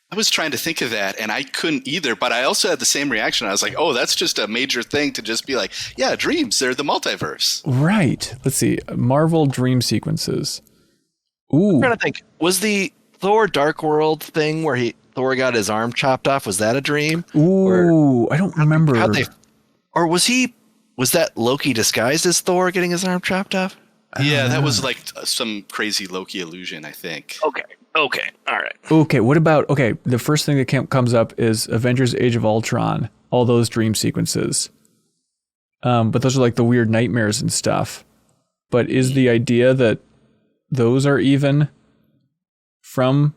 I was trying to think of that, and I couldn't either, but I also had the same reaction. I was like, oh, that's just a major thing to just be like, yeah, dreams, they're the multiverse. Right. Let's see. Marvel dream sequences. Ooh. I'm trying to think. Was the Thor Dark World thing where Thor got his arm chopped off, was that a dream? Ooh, I don't remember. Was that Loki disguised as Thor getting his arm chopped off? Yeah, that was like some crazy Loki illusion, I think. Okay. All right. Okay, what about, the first thing that comes up is Avengers Age of Ultron, all those dream sequences. But those are like the weird nightmares and stuff. But is the idea that those are even from,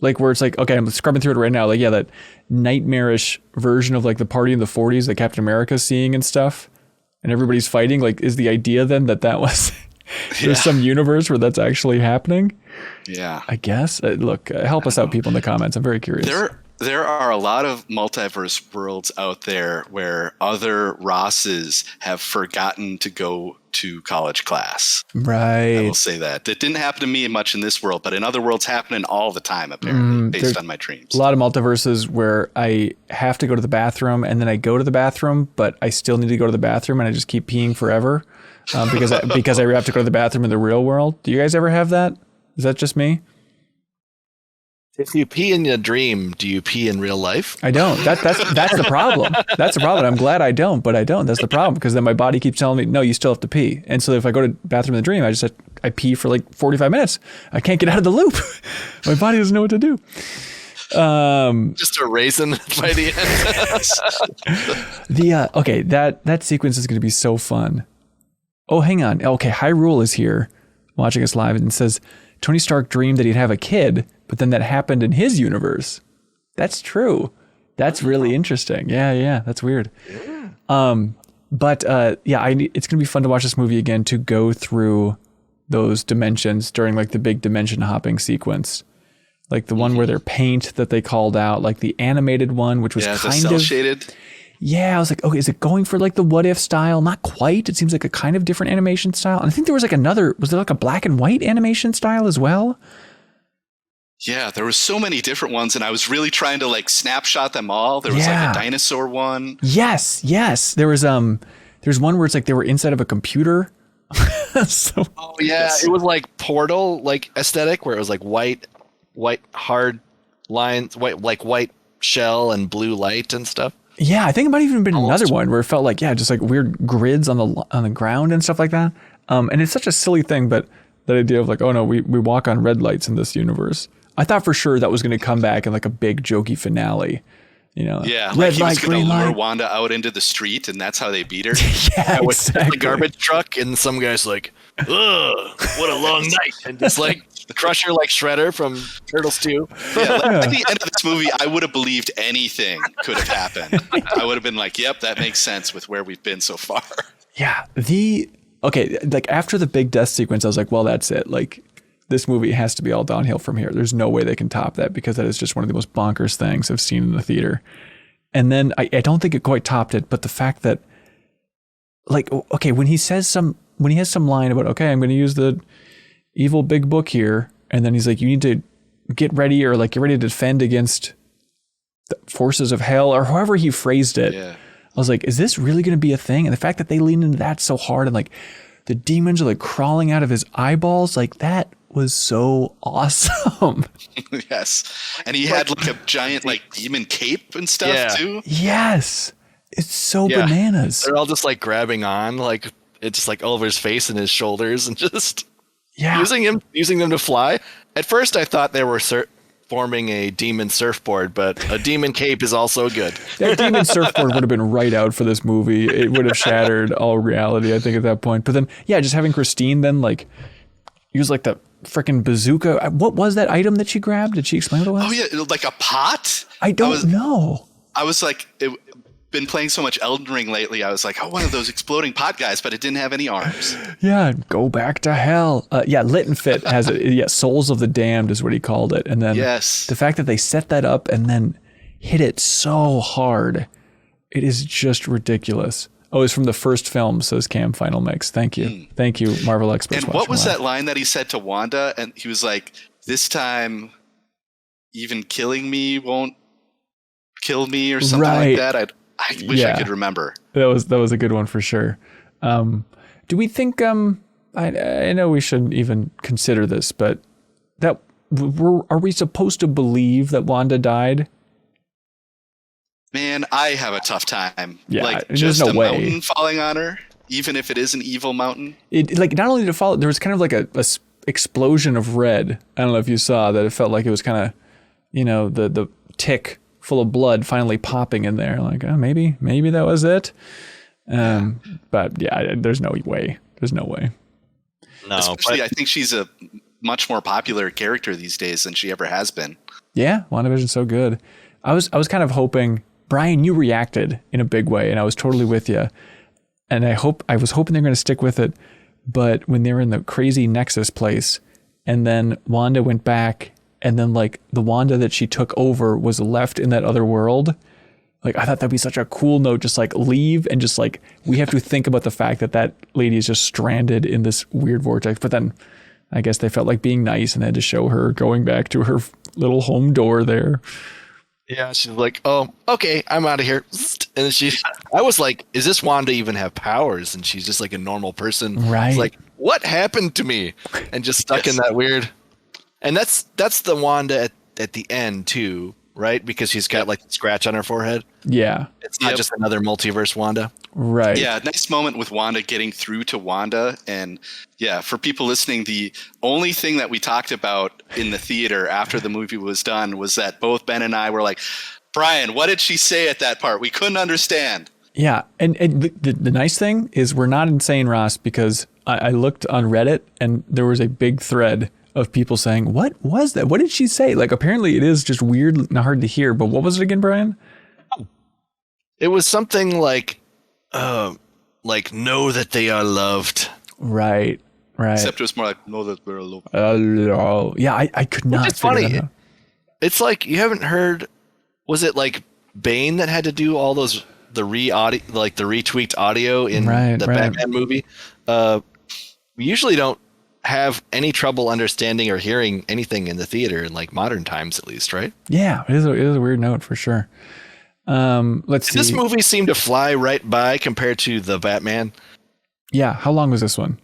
like, where it's like, okay, I'm scrubbing through it right now, like, yeah, that nightmarish version of like the party in the 40s that Captain America's seeing and stuff, and everybody's fighting, like, is the idea then that was there's some universe where that's actually happening? Yeah, I guess. Look, help us out, people in the comments. I'm very curious. There are a lot of multiverse worlds out there where other Rosses have forgotten to go to college class. Right. I will say that. That didn't happen to me much in this world, but in other worlds happening all the time, apparently, based on my dreams. A lot of multiverses where I have to go to the bathroom, and then I go to the bathroom, but I still need to go to the bathroom, and I just keep peeing forever because I have to go to the bathroom in the real world. Do you guys ever have that? Is that just me? If you pee in a dream, do you pee in real life? I don't. That's the problem. That's the problem. I'm glad I don't, but I don't. That's the problem, because then my body keeps telling me, no, you still have to pee. And so if I go to the bathroom in the dream, I pee for like 45 minutes. I can't get out of the loop. My body doesn't know what to do. Just a raisin by the end. That sequence is going to be so fun. Oh, hang on. Okay, Hyrule is here watching us live and says, Tony Stark dreamed that he'd have a kid, but then that happened in his universe. That's true. That's really interesting. Yeah, that's weird. Yeah. It's going to be fun to watch this movie again, to go through those dimensions during like the big dimension hopping sequence. Like the one where they're paint that they called out, like the animated one, which was kind of shaded. Yeah, I was like, okay, is it going for like the What If style? Not quite. It seems like a kind of different animation style. And I think there was like was there like a black and white animation style as well? Yeah, there were so many different ones, and I was really trying to like snapshot them all. There was like a dinosaur one. Yes. There was there's one where it's like they were inside of a computer. It was like Portal like aesthetic, where it was like white hard lines, white shell and blue light and stuff. Yeah, I think it might have even been another one where it felt like, just like weird grids on the ground and stuff like that. And it's such a silly thing, but that idea of like, oh no, we walk on red lights in this universe. I thought for sure that was going to come back in like a big jokey finale. Yeah, red like he light, was going to lure light. Wanda out into the street, and that's how they beat her. With exactly. the garbage truck, and some guy's like, ugh, what a long night. And just like crush her like Shredder from Turtles 2. Yeah, at the end of this movie, I would have believed anything could have happened. I would have been like, yep, that makes sense with where we've been so far. Yeah. Like after the big death sequence, I was like, well, that's it. Like, this movie has to be all downhill from here. There's no way they can top that, because that is just one of the most bonkers things I've seen in the theater. And then I don't think it quite topped it, but the fact that, like, okay, when he has some line about, okay, I'm going to use the evil big book here, and then he's like, you need to get ready to defend against the forces of hell, or however he phrased it. Yeah. I was like, is this really going to be a thing? And the fact that they leaned into that so hard and like the demons are like crawling out of his eyeballs, like that was so awesome. Yes. And he had like a giant like demon cape and stuff too. Yes. It's so bananas. They're all just like grabbing on, like it's just like all over his face and his shoulders and just using them to fly. At first I thought they were forming a demon surfboard, but a demon cape is also good. That demon surfboard would have been right out for this movie. It would have shattered all reality, I think, at that point. But then, just having Christine then like use like the freaking bazooka. What was that item that she grabbed? Did she explain what it was? Oh yeah, like a pot? I don't know. I was like, been playing so much Elden Ring lately. I was like, one of those exploding pot guys, but it didn't have any arms. Yeah, go back to hell. Lit and Fit has it. Yeah, Souls of the Damned is what he called it. And then the fact that they set that up and then hit it so hard, it is just ridiculous. Oh, it's from the first film, says Cam Final Mix. Thank you. Thank you, Marvel Experts. And what was that line that he said to Wanda? And he was like, this time, even killing me won't kill me or something like that. I wish I could remember. That was a good one for sure. Do we think, I know we shouldn't even consider this, but are we supposed to believe that Wanda died? Man, I have a tough time. Yeah, like there's just no a way. Mountain falling on her, even if it is an evil mountain. It like not only to fall, there was kind of like a explosion of red. I don't know if you saw that. It felt like it was kind of, the tick full of blood finally popping in there. Like, maybe that was it. But there's no way. There's no way. No, especially I think she's a much more popular character these days than she ever has been. Yeah, WandaVision's so good. I was kind of hoping, Brian, you reacted in a big way, and I was totally with you. And I was hoping they're going to stick with it. But when they were in the crazy Nexus place, and then Wanda went back, and then like the Wanda that she took over was left in that other world. Like, I thought that'd be such a cool note, just like leave and just like, we have to think about the fact that lady is just stranded in this weird vortex. But then I guess they felt like being nice and had to show her going back to her little home door there. Yeah, she's like, oh, okay, I'm out of here. And then I was like, is this Wanda even have powers? And she's just like a normal person. Right. It's like, what happened to me? And just stuck in that weird. And that's the Wanda at the end too, right? Because she's got like a scratch on her forehead. Yeah. It's not just another multiverse Wanda. Right. Yeah, nice moment with Wanda getting through to Wanda. And yeah, for people listening, the only thing that we talked about in the theater after the movie was done was that both Ben and I were like, Brian, what did she say at that part? We couldn't understand. Yeah. And the nice thing is we're not insane, Ross, because I looked on Reddit and there was a big thread of people saying, what was that? What did she say? Like, apparently it is just weird and hard to hear. But what was it again, Brian? It was something like know that they are loved. Right. Except it was more like, know that we're loved. Yeah, I could not. It's funny. It's like, you haven't heard, was it like Bane that had to do all those, the retweaked audio in the Batman movie? We usually don't have any trouble understanding or hearing anything in the theater in like modern times, at least, right? Yeah, it is a weird note for sure. Let's see. This movie seemed to fly right by compared to the Batman. Yeah, how long was this one?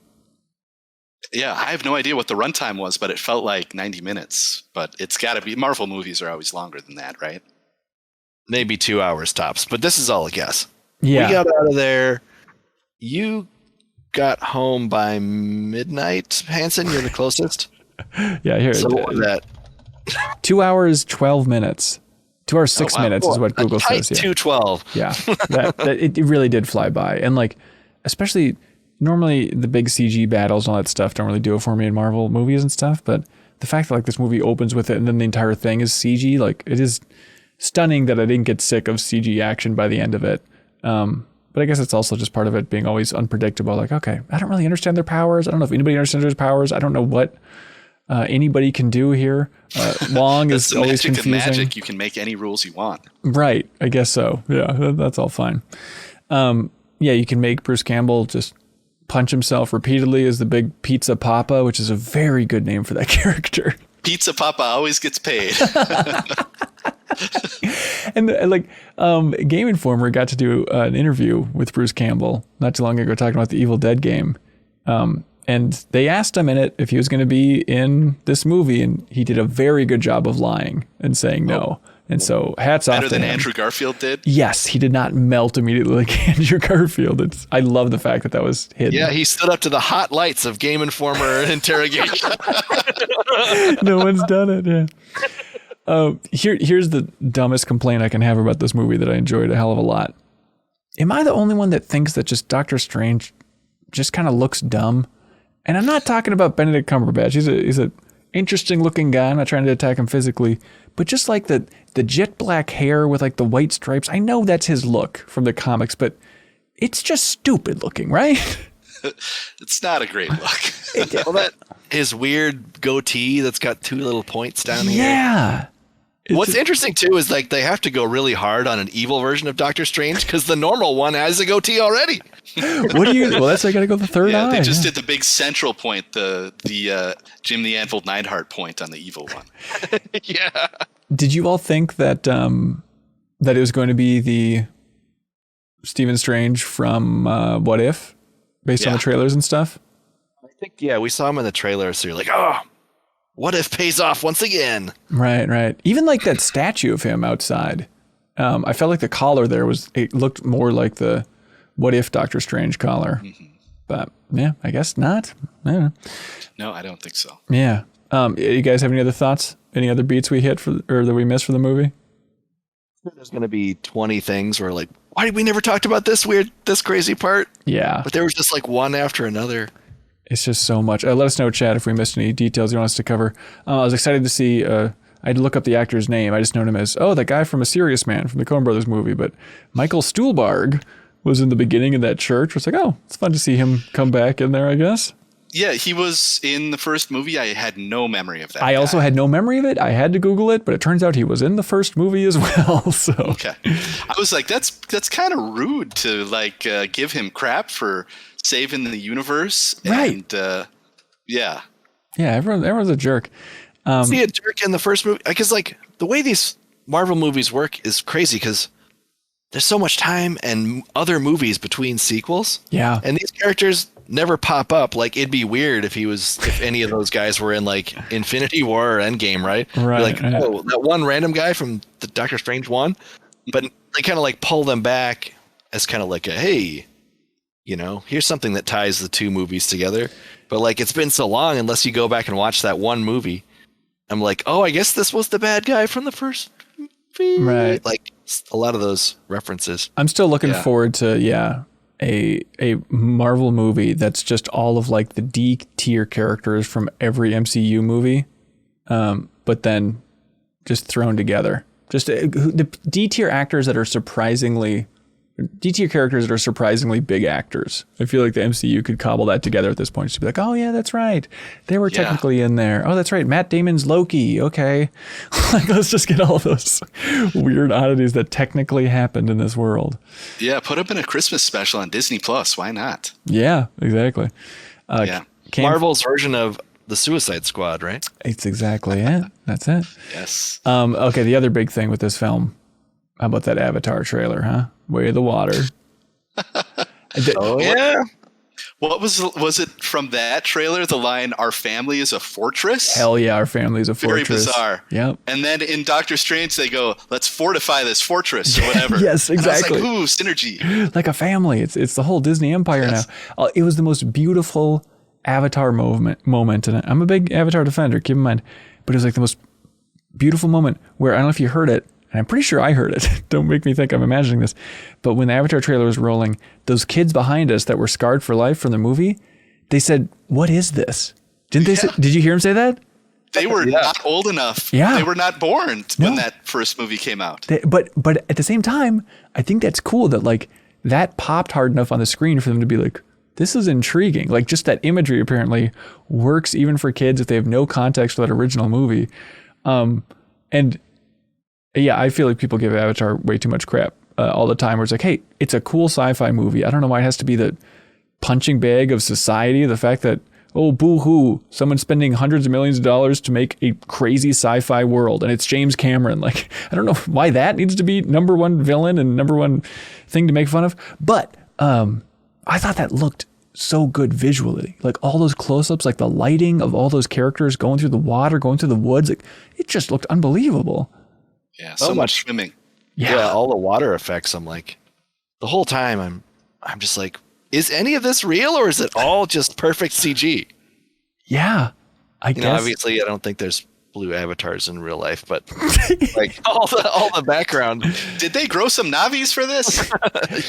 Yeah, I have no idea what the runtime was, but it felt like 90 minutes. But it's got to be, Marvel movies are always longer than that, right? Maybe 2 hours tops, but this is all a guess. Yeah. We got out of there. You got home by midnight, Hanson. You're the closest. Yeah, here. So what was that? 2 hours, 12 minutes. 2 hours, 6 minutes is what Google says. Yeah. 2:12. Yeah, it really did fly by. And like, especially normally the big CG battles and all that stuff don't really do it for me in Marvel movies and stuff. But the fact that like this movie opens with it and then the entire thing is CG, like it is stunning that I didn't get sick of CG action by the end of it. But I guess it's also just part of it being always unpredictable. Like, okay, I don't really understand their powers. I don't know if anybody understands their powers. I don't know what anybody can do here. Wong is always confusing. That's the magic of magic. You can make any rules you want. Right. I guess so. Yeah, that's all fine. You can make Bruce Campbell just punch himself repeatedly as the big Pizza Papa, which is a very good name for that character. Pizza Papa always gets paid. And like Game Informer got to do an interview with Bruce Campbell not too long ago talking about the Evil Dead game. And they asked him in it if he was going to be in this movie, and he did a very good job of lying and saying no. And so hats off to him. Better than Andrew Garfield did? Yes, he did not melt immediately like Andrew Garfield. I love the fact that that was hidden. Yeah, he stood up to the hot lights of Game Informer interrogation. No one's done it, yeah. Here's the dumbest complaint I can have about this movie that I enjoyed a hell of a lot. Am I the only one that thinks that just Doctor Strange just kind of looks dumb? And I'm not talking about Benedict Cumberbatch. He's a interesting looking guy. I'm not trying to attack him physically, but just like the jet black hair with like the white stripes. I know that's his look from the comics, but it's just stupid looking, right? It's not a great look. Well, his weird goatee that's got two little points down here. Yeah. What's interesting too is like they have to go really hard on an evil version of Doctor Strange because the normal one has a goatee already. Well, that's why I got to go the third eye. They just did the big central point, the Jim the Anvil Neidhart point on the evil one. Yeah. Did you all think that that it was going to be the Stephen Strange from What If, based on the trailers and stuff? I think we saw him in the trailer, so you're like, oh, What If pays off once again. Right. Even like that statue of him outside. I felt like the collar there it looked more like the What If Doctor Strange collar. Mm-hmm. But yeah, I guess not. I don't know. No, I don't think so. Yeah. You guys have any other thoughts? Any other beats we hit or that we missed for the movie? There's going to be 20 things where like, why did we never talked about this crazy part? Yeah. But there was just like one after another. It's just so much. Let us know, Chad, if we missed any details you want us to cover. I was excited to see, I had to look up the actor's name. I just known him as, that guy from A Serious Man from the Coen Brothers movie. But Michael Stuhlbarg was in the beginning of that church. It's like, it's fun to see him come back in there, I guess. Yeah, he was in the first movie. I had no memory of that. I also had no memory of it. I had to Google it, but it turns out he was in the first movie as well. So okay, I was like, that's kind of rude to like give him crap for saving the universe, right? And yeah, everyone's a jerk. See a jerk in the first movie because like the way these Marvel movies work is crazy because there's so much time and other movies between sequels. Yeah, and these characters never pop up. Like it'd be weird if any of those guys were in like Infinity War or Endgame, right? Right. Like, that one random guy from the Doctor Strange one, but they kind of like pull them back as kind of like a, hey, here's something that ties the two movies together. But like, it's been so long, unless you go back and watch that one movie, I'm like, I guess this was the bad guy from the first movie. Right. Like a lot of those references. I'm still looking forward to, a Marvel movie that's just all of like the D tier characters from every MCU movie, but then just thrown together. Just the D tier actors that are surprisingly big actors. I feel like the MCU could cobble that together at this point. Just to be like, yeah, that's right. They were technically in there. Oh, that's right. Matt Damon's Loki. Okay. Like, let's just get all those weird oddities that technically happened in this world. Yeah. Put up in a Christmas special on Disney Plus. Why not? Yeah, exactly. Marvel's version of the Suicide Squad, right? It's exactly it. That's it. Yes. Okay. The other big thing with this film, how about that Avatar trailer, huh? Way of the Water. Yeah. What was it from that trailer? The line, "Our family is a fortress." Hell yeah, our family is a fortress. Very bizarre. Yep. And then in Doctor Strange, they go, "Let's fortify this fortress," or whatever. Yes, exactly. And I was like, ooh, synergy. Like a family. It's the whole Disney empire now. It was the most beautiful Avatar moment, and I'm a big Avatar defender. Keep in mind, but it was like the most beautiful moment where I don't know if you heard it. And I'm pretty sure I heard it. Don't make me think I'm imagining this. But when the Avatar trailer was rolling, those kids behind us that were scarred for life from the movie, they said, "What is this?" Didn't they? Did you hear them say that? They were not old enough. Yeah. They were not born when that first movie came out. But at the same time, I think that's cool that like that popped hard enough on the screen for them to be like, this is intriguing. Like just that imagery apparently works even for kids if they have no context for that original movie. And yeah, I feel like people give Avatar way too much crap all the time where it's like, hey, it's a cool sci-fi movie. I don't know why it has to be the punching bag of society. The fact that oh, boo-hoo, someone's spending hundreds of millions of dollars to make a crazy sci-fi world, and it's James Cameron. Like, I don't know why that needs to be number one villain and number one thing to make fun of, but I thought that looked so good visually. Like all those close-ups, like the lighting of all those characters going through the water, going through the woods, like, it just looked unbelievable. Yeah, so much swimming. Yeah, all the water effects. I'm like, the whole time I'm just like, is any of this real or is it all just perfect CG? Yeah, I guess. Obviously, I don't think there's blue avatars in real life, but like all the background. Did they grow some Navis for this?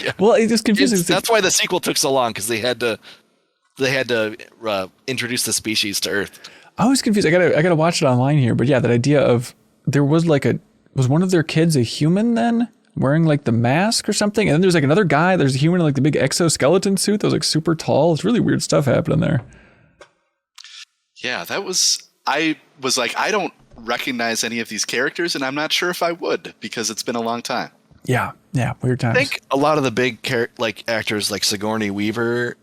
Yeah. Well, it just confusing. That's why the sequel took so long, because they had to introduce the species to Earth. I was confused. I gotta watch it online here, but yeah, that idea of there was was one of their kids a human then, wearing like the mask or something, and then there's like another guy. There's a human in like the big exoskeleton suit that was like super tall. It's really weird stuff happening there. Yeah, I was like, I don't recognize any of these characters, and I'm not sure if I would, because it's been a long time. Yeah, weird times. I think a lot of the big actors like Sigourney Weaver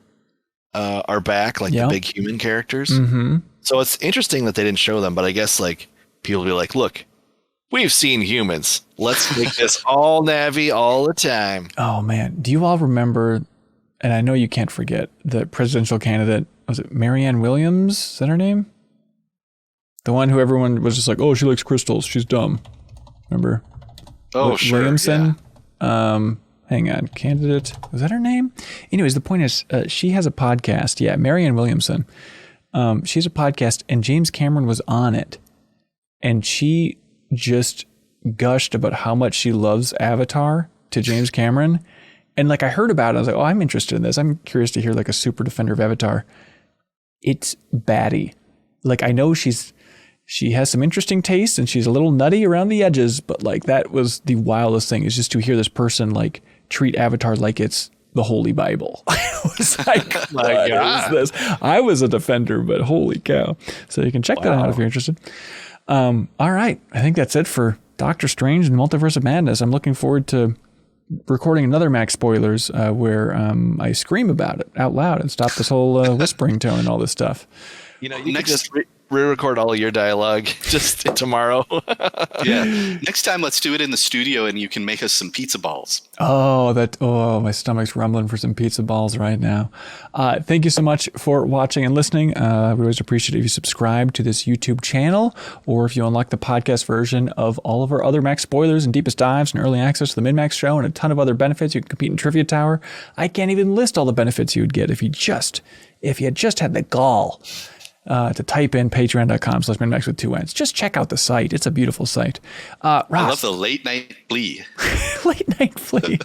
are back, like the big human characters. Mm-hmm. So it's interesting that they didn't show them, but I guess like people will be like, look, we've seen humans. Let's make this all Navi all the time. Oh man, do you all remember, and I know you can't forget, the presidential candidate, was it Marianne Williams? Is that her name? The one who everyone was just like, oh, she likes crystals. She's dumb. Remember? Oh, sure. Williamson. Yeah. Hang on. Candidate. Was that her name? Anyways, the point is, she has a podcast. Yeah, Marianne Williamson. She has a podcast, and James Cameron was on it. And she just gushed about how much she loves Avatar to James Cameron. And like I heard about it, I was like, oh, I'm interested in this. I'm curious to hear like a super defender of Avatar. It's batty. Like I know she has some interesting tastes and she's a little nutty around the edges, but like that was the wildest thing, is just to hear this person like treat Avatar like it's the Holy Bible. I was like, what is this? I was a defender, but holy cow. So you can check that out if you're interested. All right. I think that's it for Doctor Strange and the Multiverse of Madness. I'm looking forward to recording another Max Spoilers where I scream about it out loud and stop this whole whispering tone and all this stuff. You can just re-record all of your dialogue just tomorrow. Yeah. Next time, let's do it in the studio, and you can make us some pizza balls. Oh, my stomach's rumbling for some pizza balls right now. Thank you so much for watching and listening. We always appreciate it if you subscribe to this YouTube channel, or if you unlock the podcast version of all of our other Max Spoilers and Deepest Dives and early access to the MinnMax show and a ton of other benefits. You can compete in Trivia Tower. I can't even list all the benefits you would get if you had just had the gall to type in patreon.com/MinnMax with 2 N's. Just check out the site. It's a beautiful site. Ross. I love the late night flea. Late night flea.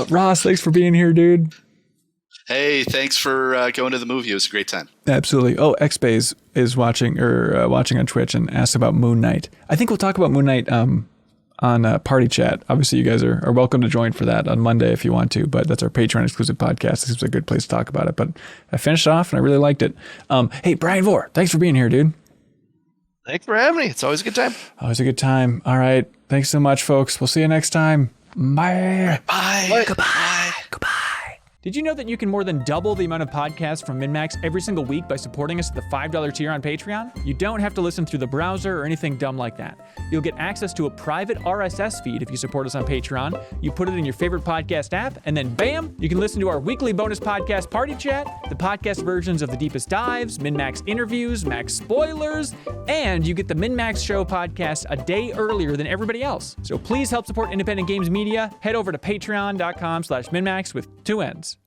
Ross, thanks for being here, dude. Hey, thanks for going to the movie. It was a great time. Absolutely. Oh, XBays is watching on Twitch and asked about Moon Knight. I think we'll talk about Moon Knight on Party Chat. Obviously, you guys are welcome to join for that on Monday if you want to, but that's our Patreon exclusive podcast. This is a good place to talk about it, but I finished off and I really liked it. Hey, Brian Vore, thanks for being here, dude. Thanks for having me. It's always a good time. Always a good time. All right. Thanks so much, folks. We'll see you next time. Bye. Bye. Goodbye. Goodbye. Did you know that you can more than double the amount of podcasts from MinnMax every single week by supporting us at the $5 tier on Patreon? You don't have to listen through the browser or anything dumb like that. You'll get access to a private RSS feed if you support us on Patreon. You put it in your favorite podcast app, and then bam, you can listen to our weekly bonus podcast, Party Chat, the podcast versions of the Deepest Dives, MinnMax interviews, Max Spoilers, and you get the MinnMax Show podcast a day earlier than everybody else. So please help support independent games media. Head over to patreon.com/MinnMax with 2 N's.